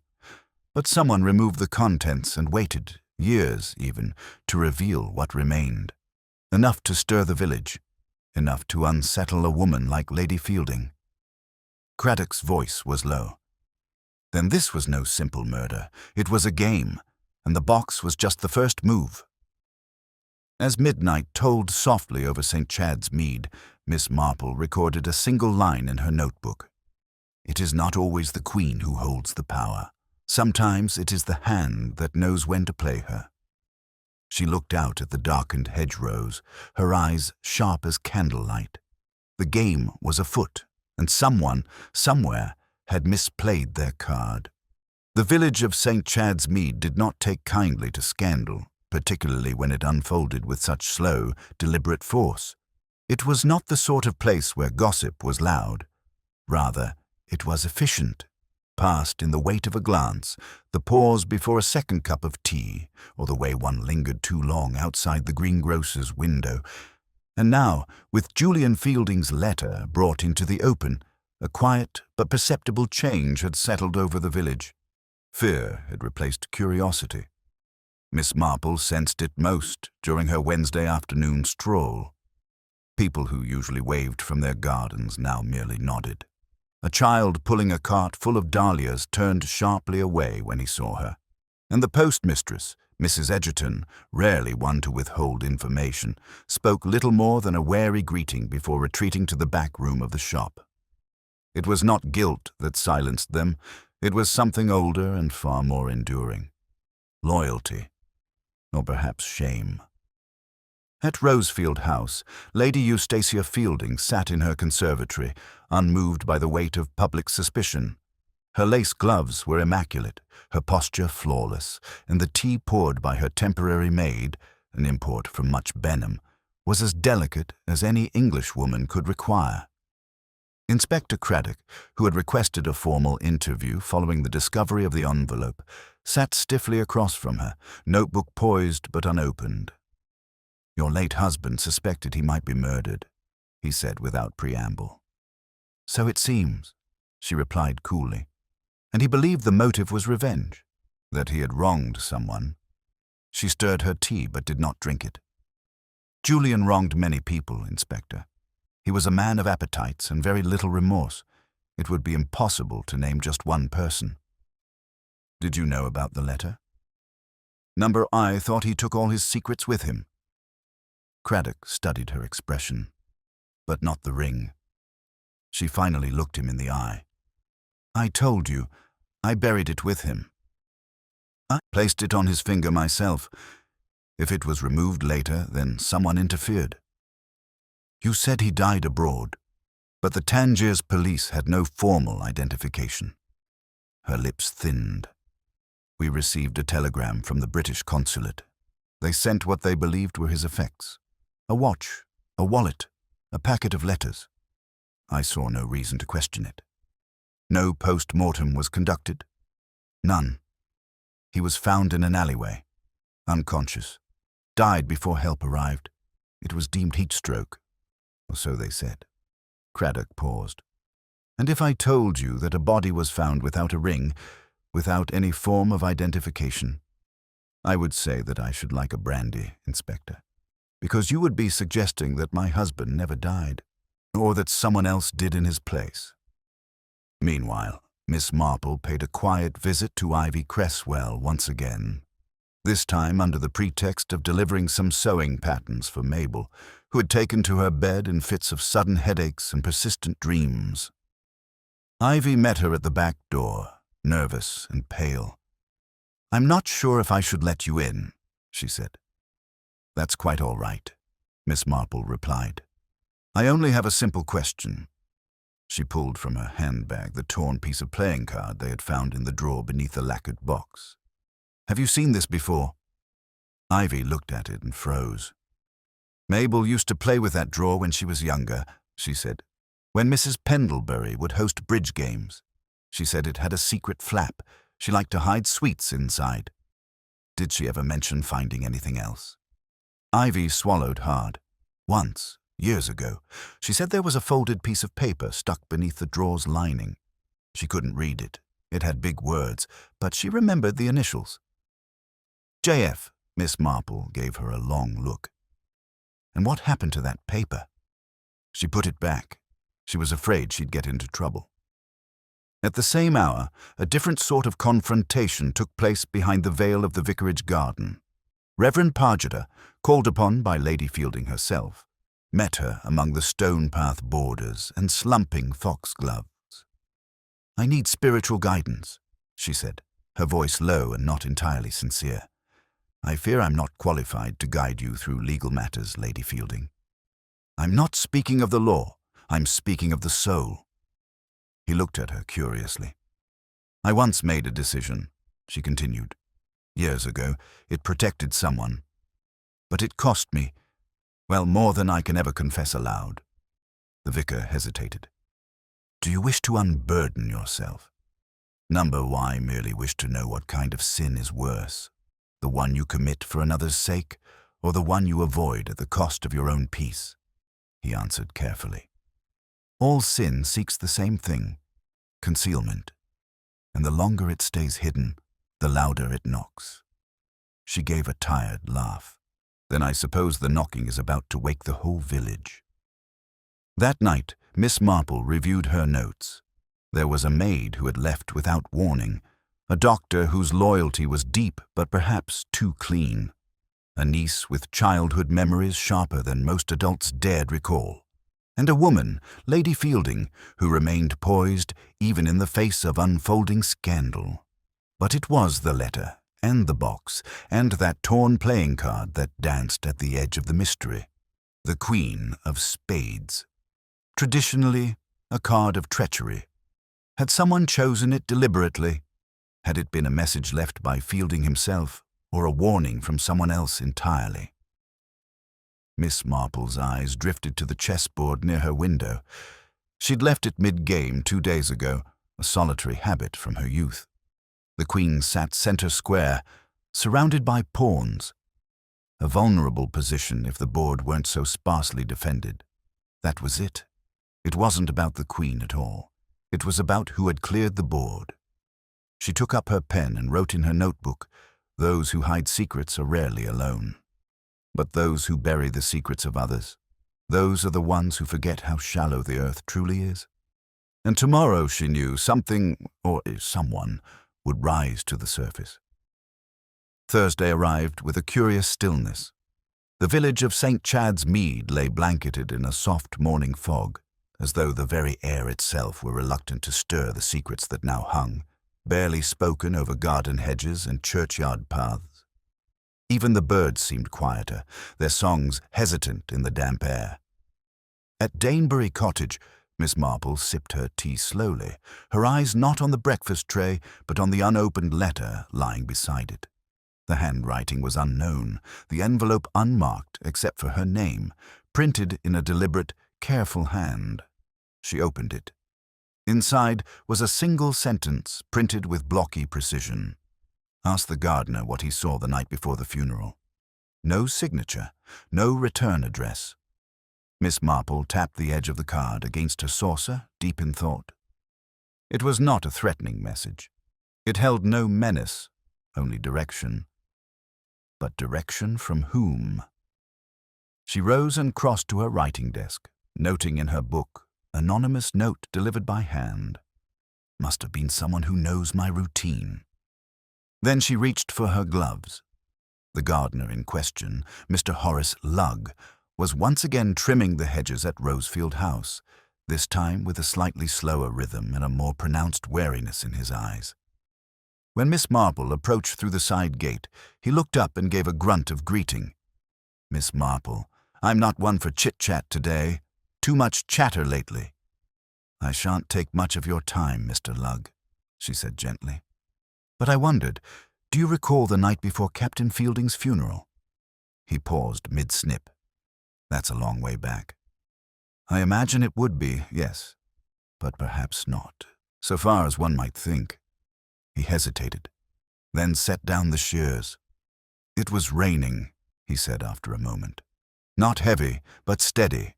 But someone removed the contents and waited, years even, to reveal what remained. Enough to stir the village, enough to unsettle a woman like Lady Fielding. Craddock's voice was low. Then this was no simple murder. It was a game, and the box was just the first move. As midnight tolled softly over St. Chad's Mead, Miss Marple recorded a single line in her notebook. "It is not always the queen who holds the power. Sometimes it is the hand that knows when to play her." She looked out at the darkened hedgerows, her eyes sharp as candlelight. The game was afoot, and someone, somewhere, had misplayed their card. The village of St. Chad's Mead did not take kindly to scandal, particularly when it unfolded with such slow, deliberate force. It was not the sort of place where gossip was loud. Rather, it was efficient, passed in the weight of a glance, the pause before a second cup of tea, or the way one lingered too long outside the greengrocer's window. And now, with Julian Fielding's letter brought into the open, a quiet but perceptible change had settled over the village. Fear had replaced curiosity. Miss Marple sensed it most during her Wednesday afternoon stroll. People who usually waved from their gardens now merely nodded. A child pulling a cart full of dahlias turned sharply away when he saw her. And the postmistress, Mrs. Edgerton, rarely one to withhold information, spoke little more than a wary greeting before retreating to the back room of the shop. It was not guilt that silenced them. It was something older and far more enduring. Loyalty, or perhaps shame. At Rosefield House, Lady Eustacia Fielding sat in her conservatory, unmoved by the weight of public suspicion. Her lace gloves were immaculate, her posture flawless, and the tea poured by her temporary maid, an import from Much Benham, was as delicate as any Englishwoman could require. Inspector Craddock, who had requested a formal interview following the discovery of the envelope, sat stiffly across from her, notebook poised but unopened. "Your late husband suspected he might be murdered," he said without preamble. "So it seems," she replied coolly. "And he believed the motive was revenge, that he had wronged someone." She stirred her tea but did not drink it. Julian wronged many people, Inspector. He was a man of appetites and very little remorse. It would be impossible to name just one person. Did you know about the letter? Number I thought he took all his secrets with him. Craddock studied her expression, but not the ring. She finally looked him in the eye. I told you, I buried it with him. I placed it on his finger myself. If it was removed later, then someone interfered. You said he died abroad, but the Tangiers police had no formal identification. Her lips thinned. We received a telegram from the British consulate. They sent what they believed were his effects. A watch, a wallet, a packet of letters. I saw no reason to question it. No post-mortem was conducted. None. He was found in an alleyway, unconscious. Died before help arrived. It was deemed heat stroke, or so they said. Craddock paused. And if I told you that a body was found without a ring, without any form of identification, I would say that I should like a brandy, Inspector, because you would be suggesting that my husband never died, or that someone else did in his place. Meanwhile, Miss Marple paid a quiet visit to Ivy Cresswell once again, this time under the pretext of delivering some sewing patterns for Mabel, who had taken to her bed in fits of sudden headaches and persistent dreams. Ivy met her at the back door, nervous and pale. I'm not sure if I should let you in, she said. That's quite all right, Miss Marple replied. I only have a simple question. She pulled from her handbag the torn piece of playing card they had found in the drawer beneath the lacquered box. Have you seen this before? Ivy looked at it and froze. Mabel used to play with that drawer when she was younger, she said. When Mrs. Pendlebury would host bridge games. She said it had a secret flap. She liked to hide sweets inside. Did she ever mention finding anything else? Ivy swallowed hard. Once, years ago, she said there was a folded piece of paper stuck beneath the drawer's lining. She couldn't read it. It had big words, but she remembered the initials. JF, Miss Marple gave her a long look. And what happened to that paper? She put it back. She was afraid she'd get into trouble. At the same hour, a different sort of confrontation took place behind the veil of the vicarage garden. Reverend Pargeter, called upon by Lady Fielding herself, met her among the stone path borders and slumping foxgloves. I need spiritual guidance, she said, her voice low and not entirely sincere. I fear I'm not qualified to guide you through legal matters, Lady Fielding. I'm not speaking of the law. I'm speaking of the soul. He looked at her curiously. I once made a decision, she continued. Years ago, it protected someone. But it cost me, well, more than I can ever confess aloud. The vicar hesitated. Do you wish to unburden yourself? Number Y merely wished to know what kind of sin is worse, the one you commit for another's sake, or the one you avoid at the cost of your own peace, he answered carefully. All sin seeks the same thing, concealment, and the longer it stays hidden, the louder it knocks. She gave a tired laugh. Then I suppose the knocking is about to wake the whole village. That night, Miss Marple reviewed her notes. There was a maid who had left without warning, a doctor whose loyalty was deep but perhaps too clean, a niece with childhood memories sharper than most adults dared recall, and a woman, Lady Fielding, who remained poised even in the face of unfolding scandal. But it was the letter, and the box, and that torn playing card that danced at the edge of the mystery. The Queen of Spades. Traditionally, a card of treachery. Had someone chosen it deliberately? Had it been a message left by Fielding himself, or a warning from someone else entirely? Miss Marple's eyes drifted to the chessboard near her window. She'd left it mid-game 2 days ago, a solitary habit from her youth. The queen sat center square, surrounded by pawns. A vulnerable position if the board weren't so sparsely defended. That was it. It wasn't about the queen at all. It was about who had cleared the board. She took up her pen and wrote in her notebook, Those who hide secrets are rarely alone. But those who bury the secrets of others, those are the ones who forget how shallow the earth truly is. And tomorrow, she knew, something, or someone, would rise to the surface. Thursday arrived with a curious stillness. The village of St. Chad's Mead lay blanketed in a soft morning fog, as though the very air itself were reluctant to stir the secrets that now hung, barely spoken over garden hedges and churchyard paths. Even the birds seemed quieter, their songs hesitant in the damp air. At Danebury Cottage, Miss Marple sipped her tea slowly, her eyes not on the breakfast tray, but on the unopened letter lying beside it. The handwriting was unknown, the envelope unmarked except for her name, printed in a deliberate, careful hand. She opened it. Inside was a single sentence printed with blocky precision. Ask the gardener what he saw the night before the funeral. No signature, no return address. Miss Marple tapped the edge of the card against her saucer, deep in thought. It was not a threatening message. It held no menace, only direction. But direction from whom? She rose and crossed to her writing desk, noting in her book, anonymous note delivered by hand. Must have been someone who knows my routine. Then she reached for her gloves. The gardener in question, Mr. Horace Lugg, was once again trimming the hedges at Rosefield House, this time with a slightly slower rhythm and a more pronounced wariness in his eyes. When Miss Marple approached through the side gate, he looked up and gave a grunt of greeting. "Miss Marple, I'm not one for chit-chat today. Too much chatter lately." "I shan't take much of your time, Mr. Lugg," she said gently. "But I wondered, do you recall the night before Captain Fielding's funeral?" He paused mid-snip. "That's a long way back." "I imagine it would be, yes, but perhaps not, so far as one might think." He hesitated, then set down the shears. "It was raining," he said after a moment. "Not heavy, but steady.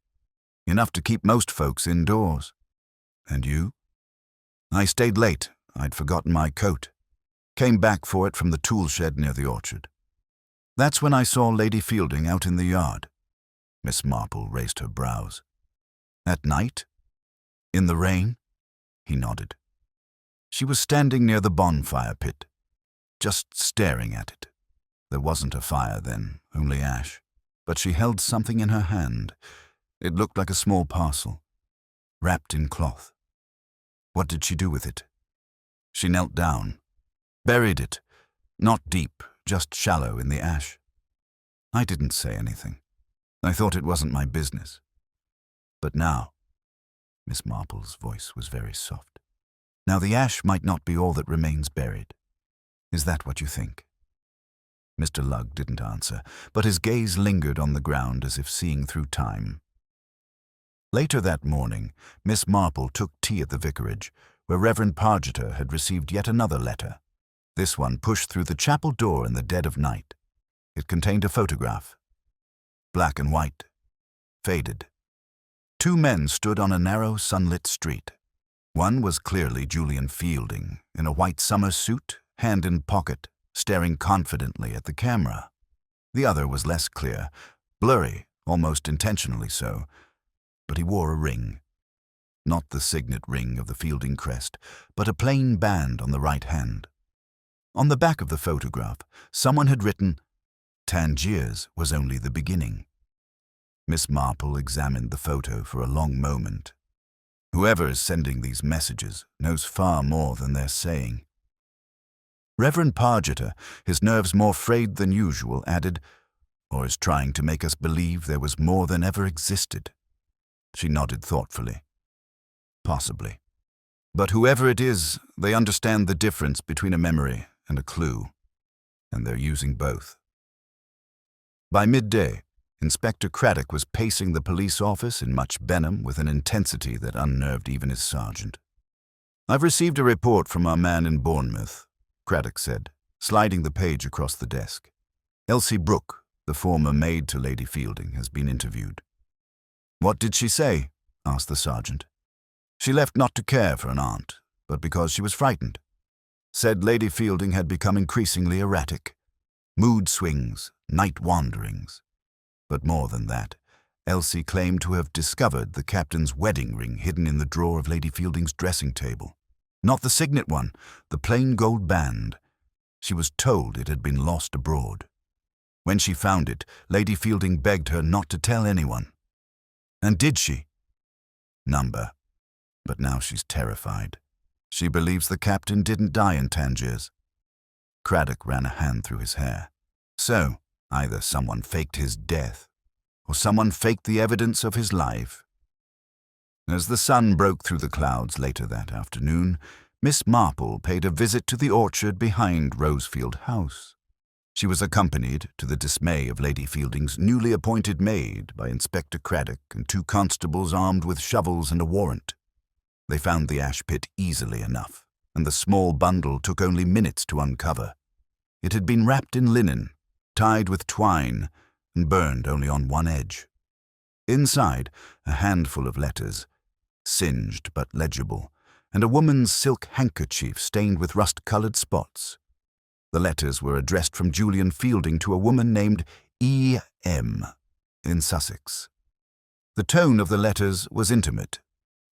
Enough to keep most folks indoors." "And you?" "I stayed late. I'd forgotten my coat. Came back for it from the tool shed near the orchard. That's when I saw Lady Fielding out in the yard." Miss Marple raised her brows. "At night? In the rain?" He nodded. She was standing near the bonfire pit, just staring at it. There wasn't a fire then, only ash, but she held something in her hand. It looked like a small parcel, wrapped in cloth. What did she do with it? She knelt down, buried it, not deep, just shallow in the ash. I didn't say anything. I thought it wasn't my business. But now, Miss Marple's voice was very soft. Now the ash might not be all that remains buried. Is that what you think? Mr. Lugg didn't answer, but his gaze lingered on the ground as if seeing through time. Later that morning, Miss Marple took tea at the vicarage, where Reverend Pargeter had received yet another letter. This one pushed through the chapel door in the dead of night. It contained a photograph. Black and white. Faded. Two men stood on a narrow, sunlit street. One was clearly Julian Fielding, in a white summer suit, hand in pocket, staring confidently at the camera. The other was less clear, blurry, almost intentionally so, but he wore a ring. Not the signet ring of the Fielding crest, but a plain band on the right hand. On the back of the photograph, someone had written, "Tangiers was only the beginning." Miss Marple examined the photo for a long moment. Whoever is sending these messages knows far more than they're saying. Reverend Pargeter, his nerves more frayed than usual, added, "Or is trying to make us believe there was more than ever existed." She nodded thoughtfully. "Possibly. But whoever it is, they understand the difference between a memory and a clue, and they're using both." By midday, Inspector Craddock was pacing the police office in much Benham with an intensity that unnerved even his sergeant. "I've received a report from our man in Bournemouth," Craddock said, sliding the page across the desk. "Elsie Brooke, the former maid to Lady Fielding, has been interviewed." "What did she say?" asked the sergeant. "She left not to care for an aunt, but because she was frightened. Said Lady Fielding had become increasingly erratic, mood swings, night wanderings. But more than that, Elsie claimed to have discovered the captain's wedding ring hidden in the drawer of Lady Fielding's dressing table. Not the signet one, the plain gold band. She was told it had been lost abroad. When she found it, Lady Fielding begged her not to tell anyone. And did she? Number. But now she's terrified. She believes the captain didn't die in Tangiers. Craddock ran a hand through his hair. So, either someone faked his death, or someone faked the evidence of his life. As the sun broke through the clouds later that afternoon, Miss Marple paid a visit to the orchard behind Rosefield House. She was accompanied, to the dismay of Lady Fielding's newly appointed maid, by Inspector Craddock and 2 constables armed with shovels and a warrant. They found the ash pit easily enough, and the small bundle took only minutes to uncover. It had been wrapped in linen, tied with twine, and burned only on one edge. Inside, a handful of letters, singed but legible, and a woman's silk handkerchief stained with rust-colored spots. The letters were addressed from Julian Fielding to a woman named E.M. in Sussex. The tone of the letters was intimate,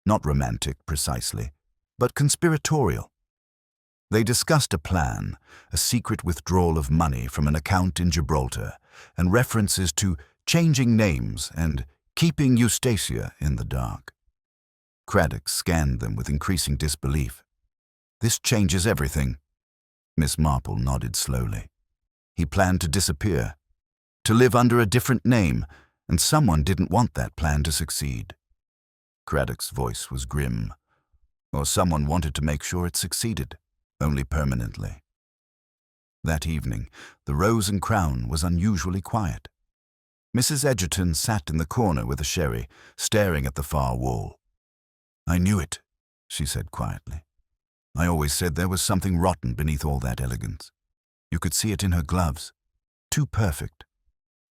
not romantic precisely, but conspiratorial. They discussed a plan, a secret withdrawal of money from an account in Gibraltar, and references to changing names and keeping Eustacia in the dark. Craddock scanned them with increasing disbelief. "This changes everything." Miss Marple nodded slowly. He planned to disappear, to live under a different name, and someone didn't want that plan to succeed. Craddock's voice was grim. Or someone wanted to make sure it succeeded, only permanently. That evening, the Rose and Crown was unusually quiet. Mrs. Egerton sat in the corner with a sherry, staring at the far wall. "I knew it," she said quietly. "I always said there was something rotten beneath all that elegance. You could see it in her gloves. Too perfect.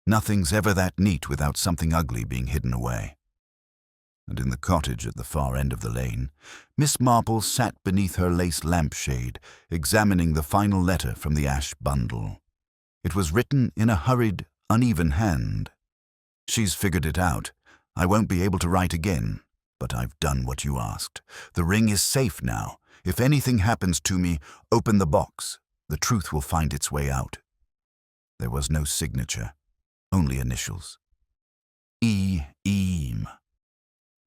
Nothing's ever that neat without something ugly being hidden away." And in the cottage at the far end of the lane, Miss Marple sat beneath her lace lampshade, examining the final letter from the ash bundle. It was written in a hurried, uneven hand. "She's figured it out. I won't be able to write again, but I've done what you asked. The ring is safe now. If anything happens to me, open the box. The truth will find its way out." There was no signature, only initials. E.M.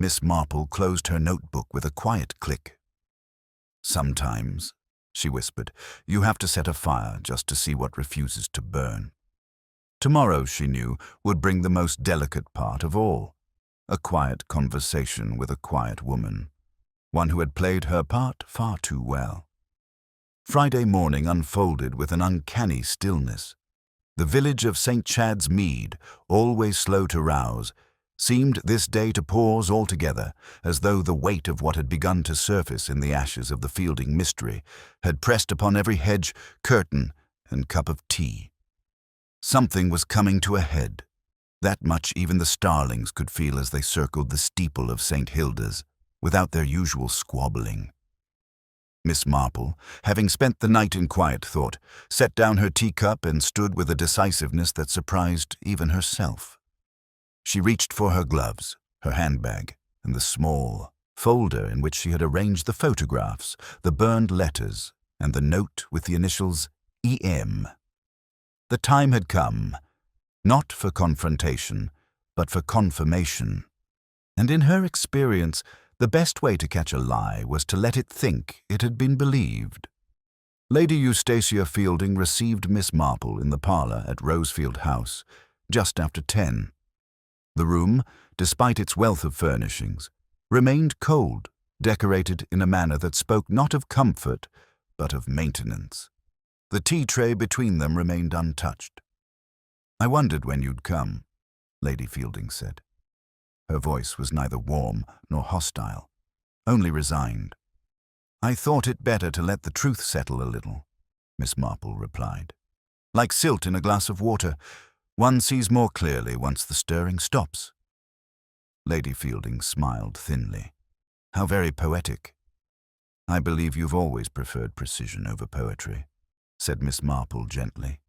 Miss Marple closed her notebook with a quiet click. "Sometimes," she whispered, "you have to set a fire just to see what refuses to burn." Tomorrow, she knew, would bring the most delicate part of all, a quiet conversation with a quiet woman, one who had played her part far too well. Friday morning unfolded with an uncanny stillness. The village of St. Chad's Mead, always slow to rouse, seemed this day to pause altogether, as though the weight of what had begun to surface in the ashes of the Fielding mystery had pressed upon every hedge, curtain, and cup of tea. Something was coming to a head. That much even the starlings could feel as they circled the steeple of St. Hilda's, without their usual squabbling. Miss Marple, having spent the night in quiet thought, set down her teacup and stood with a decisiveness that surprised even herself. She reached for her gloves, her handbag, and the small folder in which she had arranged the photographs, the burned letters, and the note with the initials E.M. The time had come, not for confrontation, but for confirmation. And in her experience, the best way to catch a lie was to let it think it had been believed. Lady Eustacia Fielding received Miss Marple in the parlor at Rosefield House just after 10. The room, despite its wealth of furnishings, remained cold, decorated in a manner that spoke not of comfort, but of maintenance. The tea tray between them remained untouched. "I wondered when you'd come," Lady Fielding said. Her voice was neither warm nor hostile, only resigned. "I thought it better to let the truth settle a little," Miss Marple replied. "Like silt in a glass of water, one sees more clearly once the stirring stops." Lady Fielding smiled thinly. "How very poetic." "I believe you've always preferred precision over poetry," said Miss Marple gently.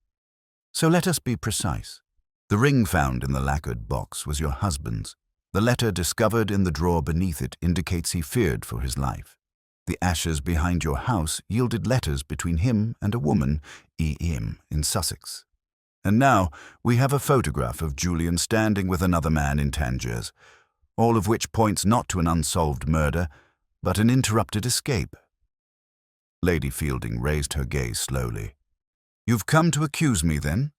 So let us be precise. The ring found in the lacquered box was your husband's. The letter discovered in the drawer beneath it indicates he feared for his life. The ashes behind your house yielded letters between him and a woman, E.M., in Sussex. And now we have a photograph of Julian standing with another man in Tangiers, all of which points not to an unsolved murder, but an interrupted escape. Lady Fielding raised her gaze slowly. You've come to accuse me, then?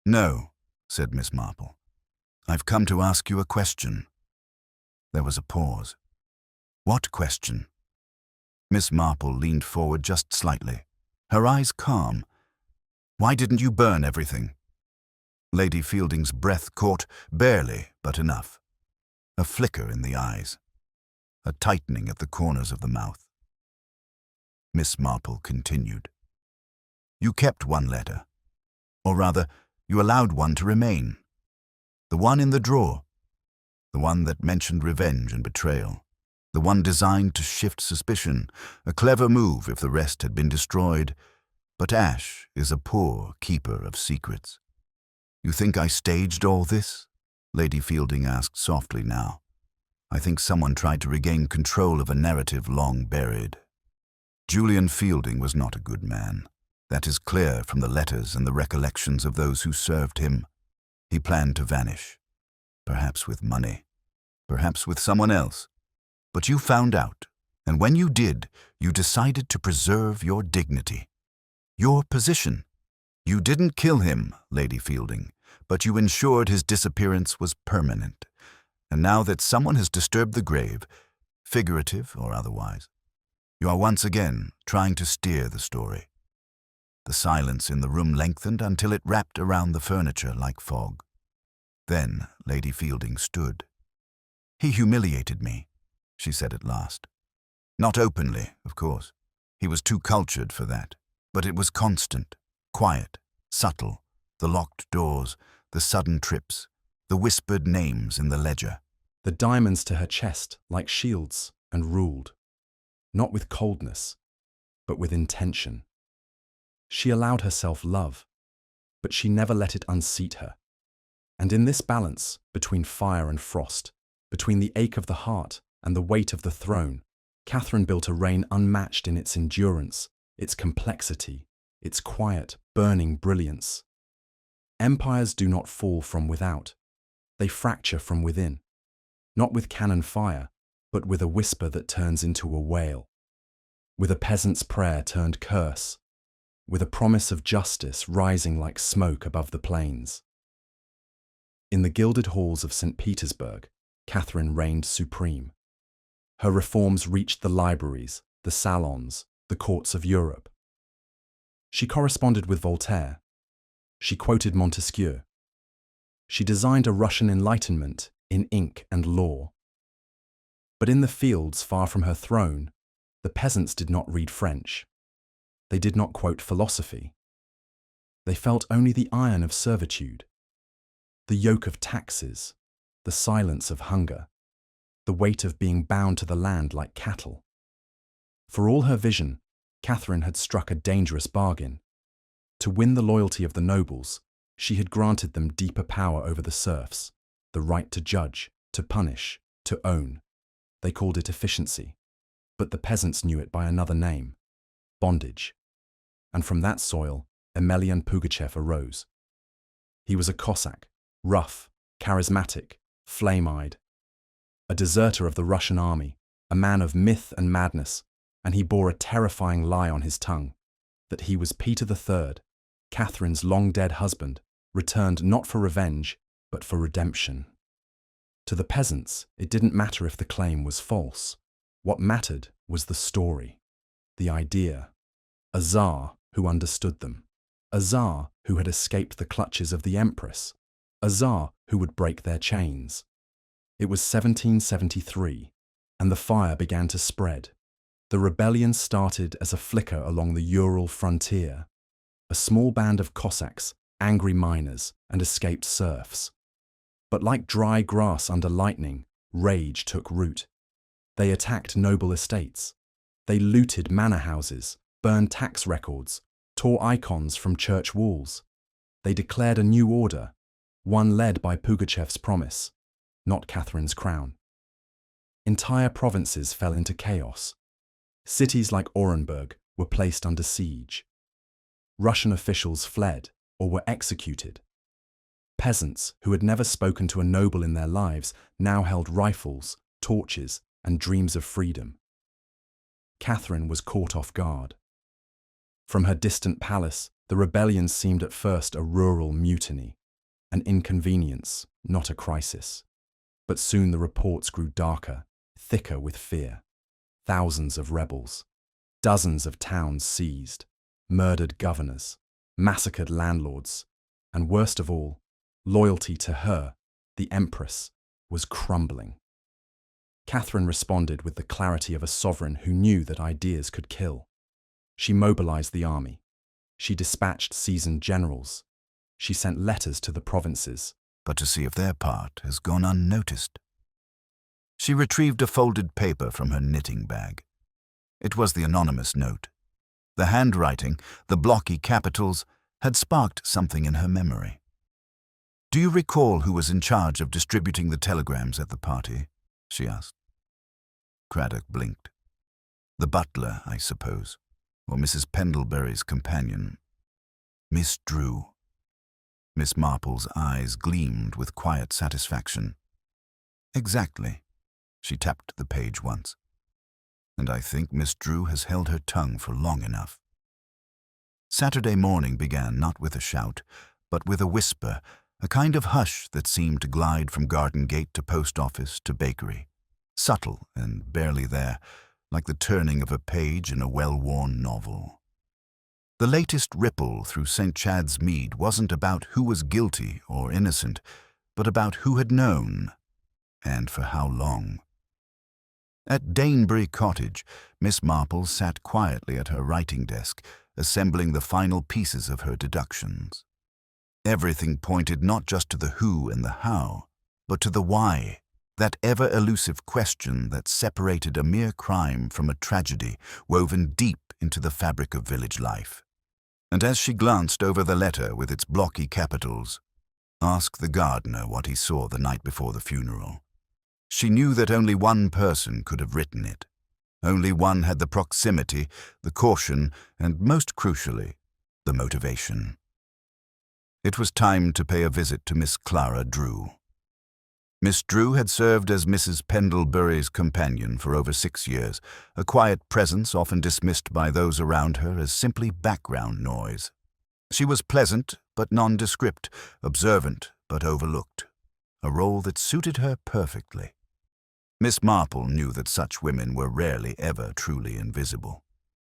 No, said Miss Marple. I've come to ask you a question. There was a pause. What question? Miss Marple leaned forward just slightly, her eyes calm. Why didn't you burn everything? Lady Fielding's breath caught, barely, but enough. A flicker in the eyes, a tightening at the corners of the mouth. Miss Marple continued. You kept one letter, or rather, you allowed one to remain. The one in the drawer, the one that mentioned revenge and betrayal, the one designed to shift suspicion, a clever move if the rest had been destroyed. But Ash is a poor keeper of secrets. You think I staged all this? Lady Fielding asked softly now. I think someone tried to regain control of a narrative long buried. Julian Fielding was not a good man. That is clear from the letters and the recollections of those who served him. He planned to vanish. Perhaps with money. Perhaps with someone else. But you found out, and when you did, you decided to preserve your dignity. Your position. You didn't kill him, Lady Fielding, but you ensured his disappearance was permanent. And now that someone has disturbed the grave, figurative or otherwise, you are once again trying to steer the story. The silence in the room lengthened until it wrapped around the furniture like fog. Then Lady Fielding stood. He humiliated me, she said at last. Not openly, of course. He was too cultured for that. But it was constant, quiet, subtle, the locked doors, the sudden trips, the whispered names in the ledger. The diamonds to her chest like shields and ruled, not with coldness, but with intention. She allowed herself love, but she never let it unseat her. And in this balance between fire and frost, between the ache of the heart and the weight of the throne, Catherine built a reign unmatched in its endurance, its complexity, its quiet, burning brilliance. Empires do not fall from without. They fracture from within, not with cannon fire, but with a whisper that turns into a wail, with a peasant's prayer turned curse, with a promise of justice rising like smoke above the plains. In the gilded halls of St. Petersburg, Catherine reigned supreme. Her reforms reached the libraries, the salons, the courts of Europe. She corresponded with Voltaire. She quoted Montesquieu. She designed a Russian Enlightenment in ink and law. But in the fields far from her throne, the peasants did not read French. They did not quote philosophy. They felt only the iron of servitude, the yoke of taxes, the silence of hunger, the weight of being bound to the land like cattle. For all her vision, Catherine had struck a dangerous bargain. To win the loyalty of the nobles, she had granted them deeper power over the serfs, the right to judge, to punish, to own. They called it efficiency, but the peasants knew it by another name, bondage. And from that soil, Emelian Pugachev arose. He was a Cossack, rough, charismatic, flame-eyed, a deserter of the Russian army, a man of myth and madness, and he bore a terrifying lie on his tongue, that he was Peter III, Catherine's long-dead husband, returned not for revenge, but for redemption. To the peasants, it didn't matter if the claim was false. What mattered was the story, the idea. A Tsar who understood them. A Tsar who had escaped the clutches of the Empress. A Tsar who would break their chains. It was 1773, and the fire began to spread. The rebellion started as a flicker along the Ural frontier. A small band of Cossacks, angry miners, and escaped serfs. But like dry grass under lightning, rage took root. They attacked noble estates. They looted manor houses, burned tax records, tore icons from church walls. They declared a new order, one led by Pugachev's promise, not Catherine's crown. Entire provinces fell into chaos. Cities like Orenburg were placed under siege. Russian officials fled or were executed. Peasants who had never spoken to a noble in their lives now held rifles, torches, and dreams of freedom. Catherine was caught off guard. From her distant palace, the rebellion seemed at first a rural mutiny, an inconvenience, not a crisis. But soon the reports grew darker, thicker with fear. Thousands of rebels, dozens of towns seized, murdered governors, massacred landlords, and worst of all, loyalty to her, the Empress, was crumbling. Catherine responded with the clarity of a sovereign who knew that ideas could kill. She mobilized the army. She dispatched seasoned generals. She sent letters to the provinces. But to see if their part has gone unnoticed. She retrieved a folded paper from her knitting bag. It was the anonymous note. The handwriting, the blocky capitals, had sparked something in her memory. "Do you recall who was in charge of distributing the telegrams at the party?" she asked. Craddock blinked. "The butler, I suppose, or Mrs. Pendlebury's companion. Miss Drew." Miss Marple's eyes gleamed with quiet satisfaction. "Exactly." She tapped the page once. "And I think Miss Drew has held her tongue for long enough." Saturday morning began not with a shout, but with a whisper, a kind of hush that seemed to glide from garden gate to post office to bakery, subtle and barely there, like the turning of a page in a well-worn novel. The latest ripple through St. Chad's Mead wasn't about who was guilty or innocent, but about who had known, and for how long. At Danebury Cottage, Miss Marple sat quietly at her writing desk, assembling the final pieces of her deductions. Everything pointed not just to the who and the how, but to the why, that ever-elusive question that separated a mere crime from a tragedy woven deep into the fabric of village life. And as she glanced over the letter with its blocky capitals, "Ask the gardener what he saw the night before the funeral," she knew that only one person could have written it. Only one had the proximity, the caution, and most crucially, the motivation. It was time to pay a visit to Miss Clara Drew. Miss Drew had served as Mrs. Pendlebury's companion for over 6 years, a quiet presence often dismissed by those around her as simply background noise. She was pleasant but nondescript, observant but overlooked, a role that suited her perfectly. Miss Marple knew that such women were rarely ever truly invisible.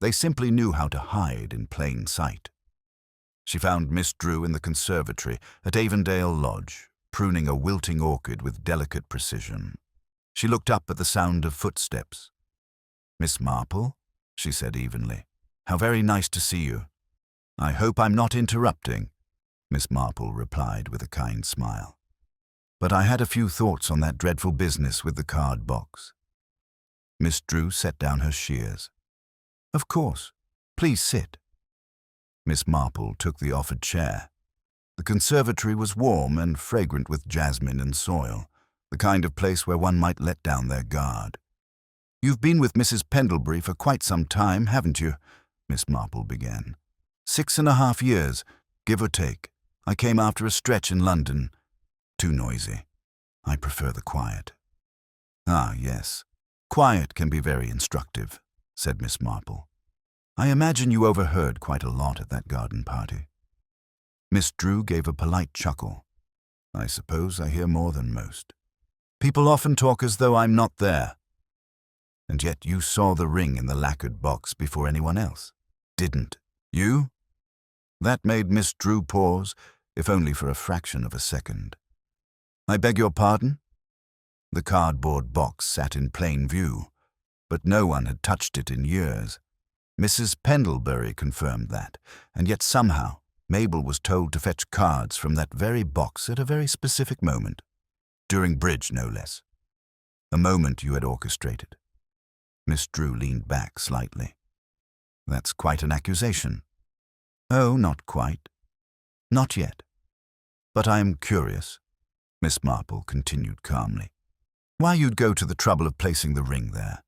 They simply knew how to hide in plain sight. She found Miss Drew in the conservatory at Avondale Lodge, pruning a wilting orchid with delicate precision. She looked up at the sound of footsteps. "Miss Marple," she said evenly, "how very nice to see you." "I hope I'm not interrupting," Miss Marple replied with a kind smile. "But I had a few thoughts on that dreadful business with the card box." Miss Drew set down her shears. "Of course. Please sit." Miss Marple took the offered chair. The conservatory was warm and fragrant with jasmine and soil, the kind of place where one might let down their guard. "You've been with Mrs. Pendlebury for quite some time, haven't you?" Miss Marple began. 6.5 years, give or take. I came after a stretch in London. Too noisy. I prefer the quiet." "Ah, yes. Quiet can be very instructive," said Miss Marple. "I imagine you overheard quite a lot at that garden party." Miss Drew gave a polite chuckle. "I suppose I hear more than most. People often talk as though I'm not there. And yet you saw the ring in the lacquered box before anyone else, didn't you?" That made Miss Drew pause, if only for a fraction of a second. "I beg your pardon?" The cardboard box sat in plain view, but no one had touched it in years. Mrs. Pendlebury confirmed that, and yet somehow Mabel was told to fetch cards from that very box at a very specific moment. During bridge, no less. A moment you had orchestrated. Miss Drew leaned back slightly. "That's quite an accusation." "Oh, not quite. Not yet. But I am curious, Miss Marple continued calmly, why you'd go to the trouble of placing the ring there.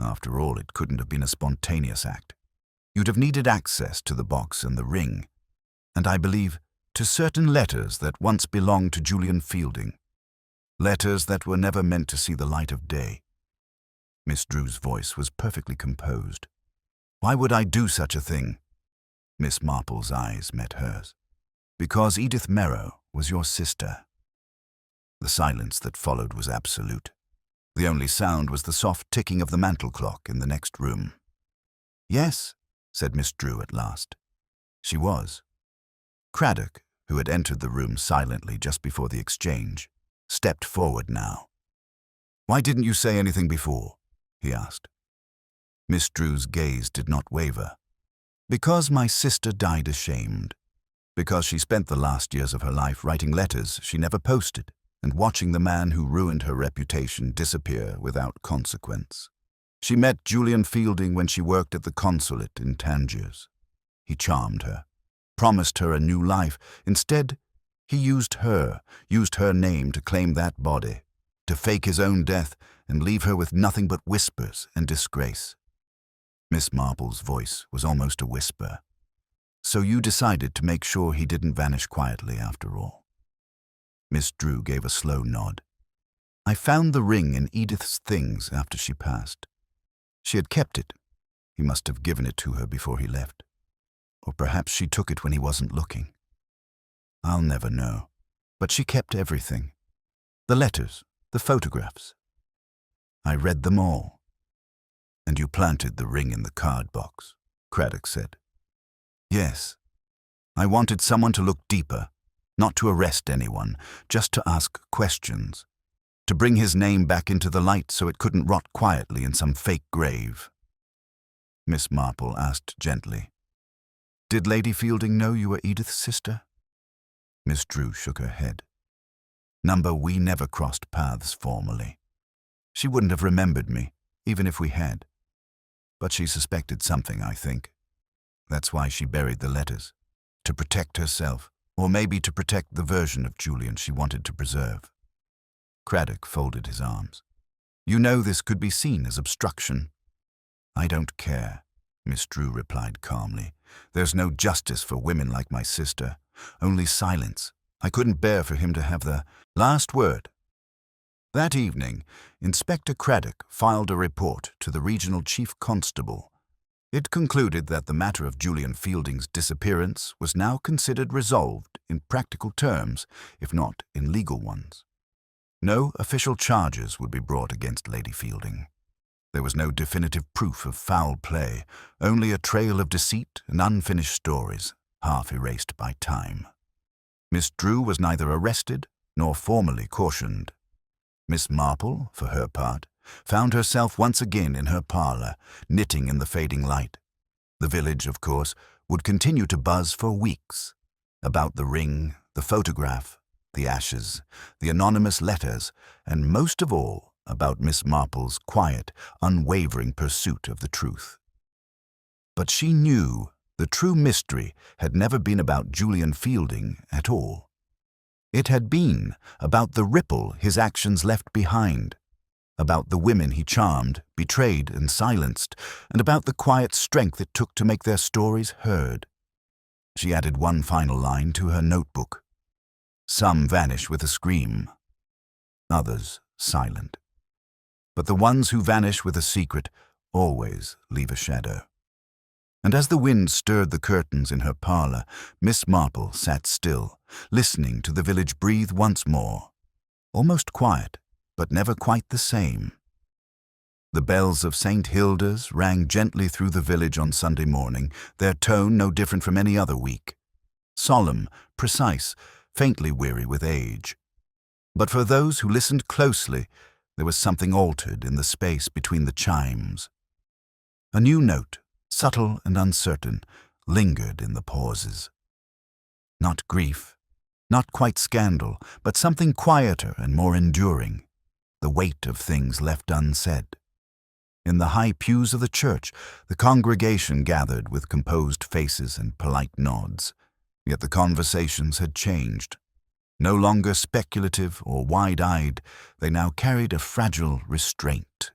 After all, it couldn't have been a spontaneous act. You'd have needed access to the box and the ring, and I believe to certain letters that once belonged to Julian Fielding. Letters that were never meant to see the light of day. Miss Drew's voice was perfectly composed. Why would I do such a thing? Miss Marple's eyes met hers. Because Edith Merrow was your sister. The silence that followed was absolute. The only sound was the soft ticking of the mantel clock in the next room. Yes, said Miss Drew at last. She was. Craddock, who had entered the room silently just before the exchange, stepped forward now. Why didn't you say anything before? He asked. Miss Drew's gaze did not waver. Because my sister died ashamed. Because she spent the last years of her life writing letters she never posted and watching the man who ruined her reputation disappear without consequence. She met Julian Fielding when she worked at the consulate in Tangiers. He charmed her, promised her a new life. Instead, he used her name to claim that body, to fake his own death and leave her with nothing but whispers and disgrace. Miss Marple's voice was almost a whisper. So you decided to make sure he didn't vanish quietly after all. Miss Drew gave a slow nod. I found the ring in Edith's things after she passed. She had kept it. He must have given it to her before he left. Or perhaps she took it when he wasn't looking. I'll never know. But she kept everything. The letters, the photographs. I read them all. And you planted the ring in the card box, Craddock said. Yes. I wanted someone to look deeper, not to arrest anyone, just to ask questions, to bring his name back into the light so it couldn't rot quietly in some fake grave. Miss Marple asked gently, Did Lady Fielding know you were Edith's sister? Miss Drew shook her head. We never crossed paths formally. She wouldn't have remembered me, even if we had. But she suspected something, I think. That's why she buried the letters, to protect herself, or maybe to protect the version of Julian she wanted to preserve. Craddock folded his arms. You know this could be seen as obstruction. I don't care, Miss Drew replied calmly. There's no justice for women like my sister, only silence. I couldn't bear for him to have the last word. That evening, Inspector Craddock filed a report to the regional chief constable. It concluded that the matter of Julian Fielding's disappearance was now considered resolved in practical terms, if not in legal ones. No official charges would be brought against Lady Fielding. There was no definitive proof of foul play, only a trail of deceit and unfinished stories, half erased by time. Miss Drew was neither arrested nor formally cautioned. Miss Marple, for her part, found herself once again in her parlor, knitting in the fading light. The village, of course, would continue to buzz for weeks. About the ring, the photograph, the ashes, the anonymous letters, and most of all, about Miss Marple's quiet, unwavering pursuit of the truth. But she knew the true mystery had never been about Julian Fielding at all. It had been about the ripple his actions left behind, about the women he charmed, betrayed, and silenced, and about the quiet strength it took to make their stories heard. She added one final line to her notebook. Some vanish with a scream, others silent. But the ones who vanish with a secret always leave a shadow. And as the wind stirred the curtains in her parlor, Miss Marple sat still, listening to the village breathe once more. Almost quiet, but never quite the same. The bells of St. Hilda's rang gently through the village on Sunday morning, their tone no different from any other week. Solemn, precise, faintly weary with age. But for those who listened closely, there was something altered in the space between the chimes. A new note, subtle and uncertain, lingered in the pauses. Not grief, not quite scandal, but something quieter and more enduring, the weight of things left unsaid. In the high pews of the church, the congregation gathered with composed faces and polite nods. Yet the conversations had changed. No longer speculative or wide-eyed, they now carried a fragile restraint.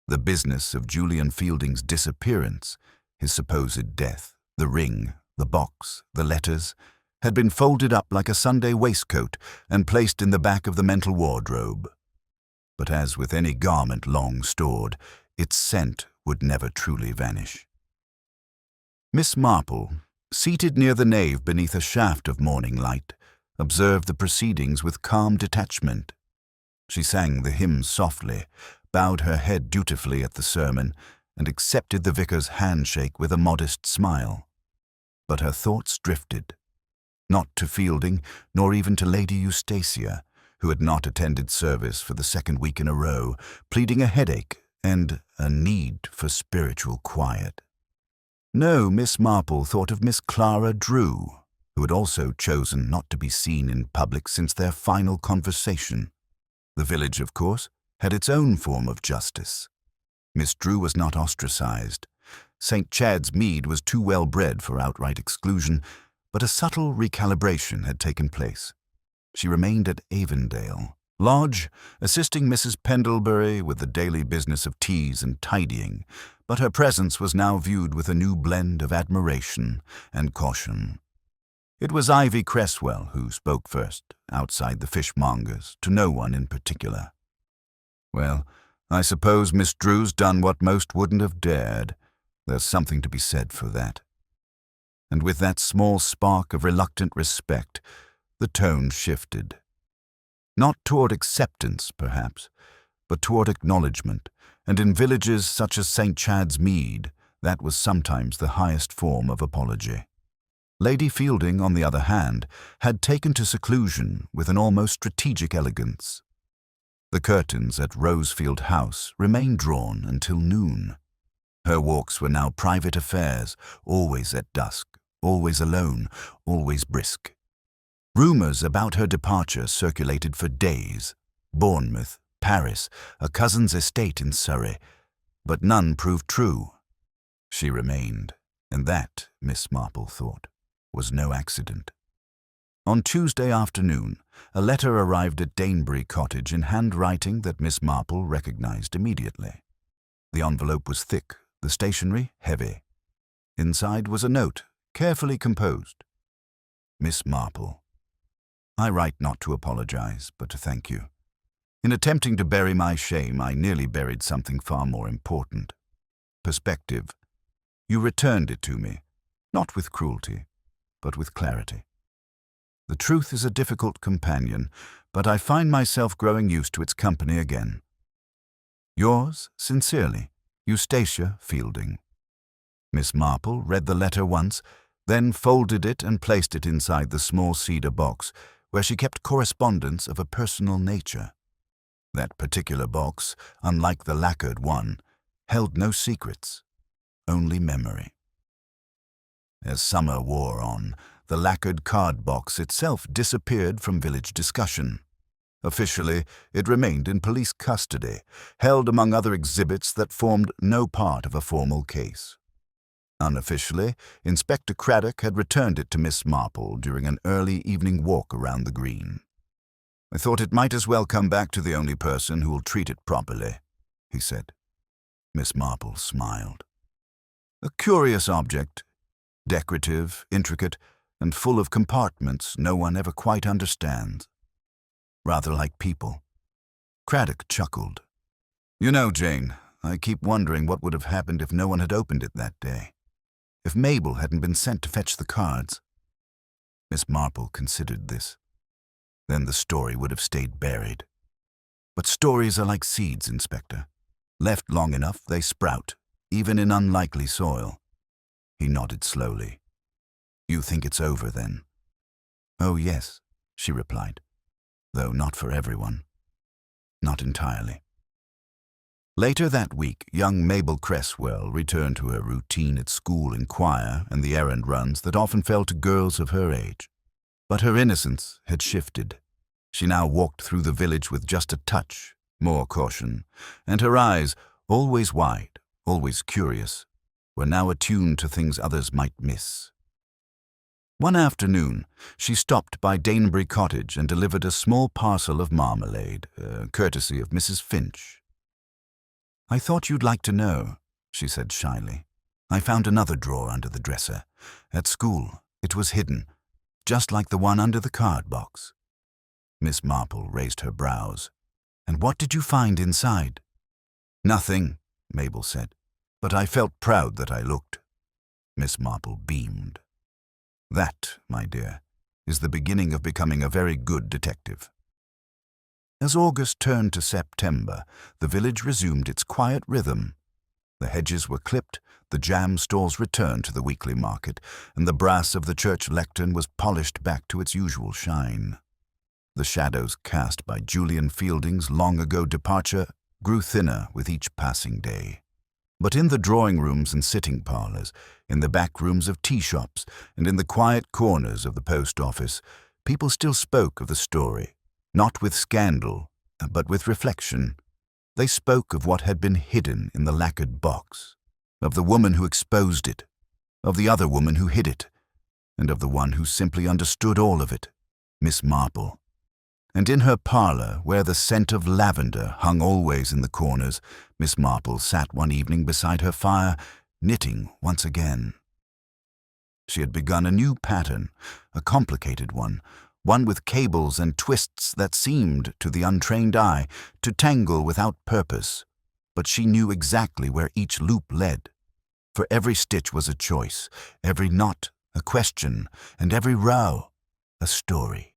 The business of Julian Fielding's disappearance, his supposed death, the ring, the box, the letters, had been folded up like a Sunday waistcoat and placed in the back of the mental wardrobe. But as with any garment long stored, its scent would never truly vanish. Miss Marple, seated near the nave beneath a shaft of morning light, observed the proceedings with calm detachment. She sang the hymns softly, bowed her head dutifully at the sermon, and accepted the vicar's handshake with a modest smile. But her thoughts drifted, not to Fielding, nor even to Lady Eustacia, who had not attended service for the second week in a row, pleading a headache and a need for spiritual quiet. No, Miss Marple thought of Miss Clara Drew, who had also chosen not to be seen in public since their final conversation. The village, of course, had its own form of justice. Miss Drew was not ostracized. St. Chad's Mead was too well bred for outright exclusion, but a subtle recalibration had taken place. She remained at Avondale Lodge, assisting Mrs. Pendlebury with the daily business of teas and tidying, but her presence was now viewed with a new blend of admiration and caution. It was Ivy Cresswell who spoke first, outside the fishmongers, to no one in particular. "Well, I suppose Miss Drew's done what most wouldn't have dared. There's something to be said for that." And with that small spark of reluctant respect, the tone shifted. Not toward acceptance, perhaps, but toward acknowledgement, and in villages such as St. Chad's Mead, that was sometimes the highest form of apology. Lady Fielding, on the other hand, had taken to seclusion with an almost strategic elegance. The curtains at Rosefield House remained drawn until noon. Her walks were now private affairs, always at dusk, always alone, always brisk. Rumors about her departure circulated for days. Bournemouth, Paris, a cousin's estate in Surrey, but none proved true. She remained, and that, Miss Marple thought, was no accident. On Tuesday afternoon, a letter arrived at Danebury Cottage in handwriting that Miss Marple recognized immediately. The envelope was thick, the stationery heavy. Inside was a note, carefully composed. "Miss Marple, I write not to apologize, but to thank you. In attempting to bury my shame, I nearly buried something far more important. Perspective. You returned it to me, not with cruelty, but with clarity. The truth is a difficult companion, but I find myself growing used to its company again. Yours, sincerely, Eustacia Fielding." Miss Marple read the letter once, then folded it and placed it inside the small cedar box, where she kept correspondence of a personal nature. That particular box, unlike the lacquered one, held no secrets, only memory. As summer wore on, the lacquered card box itself disappeared from village discussion. Officially, it remained in police custody, held among other exhibits that formed no part of a formal case. Unofficially, Inspector Craddock had returned it to Miss Marple during an early evening walk around the green. "I thought it might as well come back to the only person who will treat it properly," he said. Miss Marple smiled. "A curious object, decorative, intricate, and full of compartments no one ever quite understands. Rather like people." Craddock chuckled. "You know, Jane, I keep wondering what would have happened if no one had opened it that day. If Mabel hadn't been sent to fetch the cards." Miss Marple considered this. Then the story would have stayed buried. But stories are like seeds, Inspector. Left long enough, they sprout, even in unlikely soil. He nodded slowly. "You think it's over, then?" "Oh, yes," she replied. "Though not for everyone. Not entirely." Later that week, young Mabel Cresswell returned to her routine at school and choir and the errand runs that often fell to girls of her age. But her innocence had shifted. She now walked through the village with just a touch, more caution, and her eyes, always wide, always curious, were now attuned to things others might miss. One afternoon, she stopped by Danebury Cottage and delivered a small parcel of marmalade, courtesy of Mrs. Finch. "I thought you'd like to know," she said shyly. "I found another drawer under the dresser. At school, it was hidden, just like the one under the card box." Miss Marple raised her brows. "And what did you find inside?" "Nothing," Mabel said, "but I felt proud that I looked." Miss Marple beamed. "That, my dear, is the beginning of becoming a very good detective." As August turned to September, the village resumed its quiet rhythm. The hedges were clipped, the jam stalls returned to the weekly market, and the brass of the church lectern was polished back to its usual shine. The shadows cast by Julian Fielding's long-ago departure grew thinner with each passing day. But in the drawing rooms and sitting parlors, in the back rooms of tea shops, and in the quiet corners of the post office, people still spoke of the story, not with scandal, but with reflection. They spoke of what had been hidden in the lacquered box, of the woman who exposed it, of the other woman who hid it, and of the one who simply understood all of it, Miss Marple. And in her parlor, where the scent of lavender hung always in the corners, Miss Marple sat one evening beside her fire, knitting once again. She had begun a new pattern, a complicated one with cables and twists that seemed, to the untrained eye, to tangle without purpose. But she knew exactly where each loop led. For every stitch was a choice, every knot a question, and every row a story.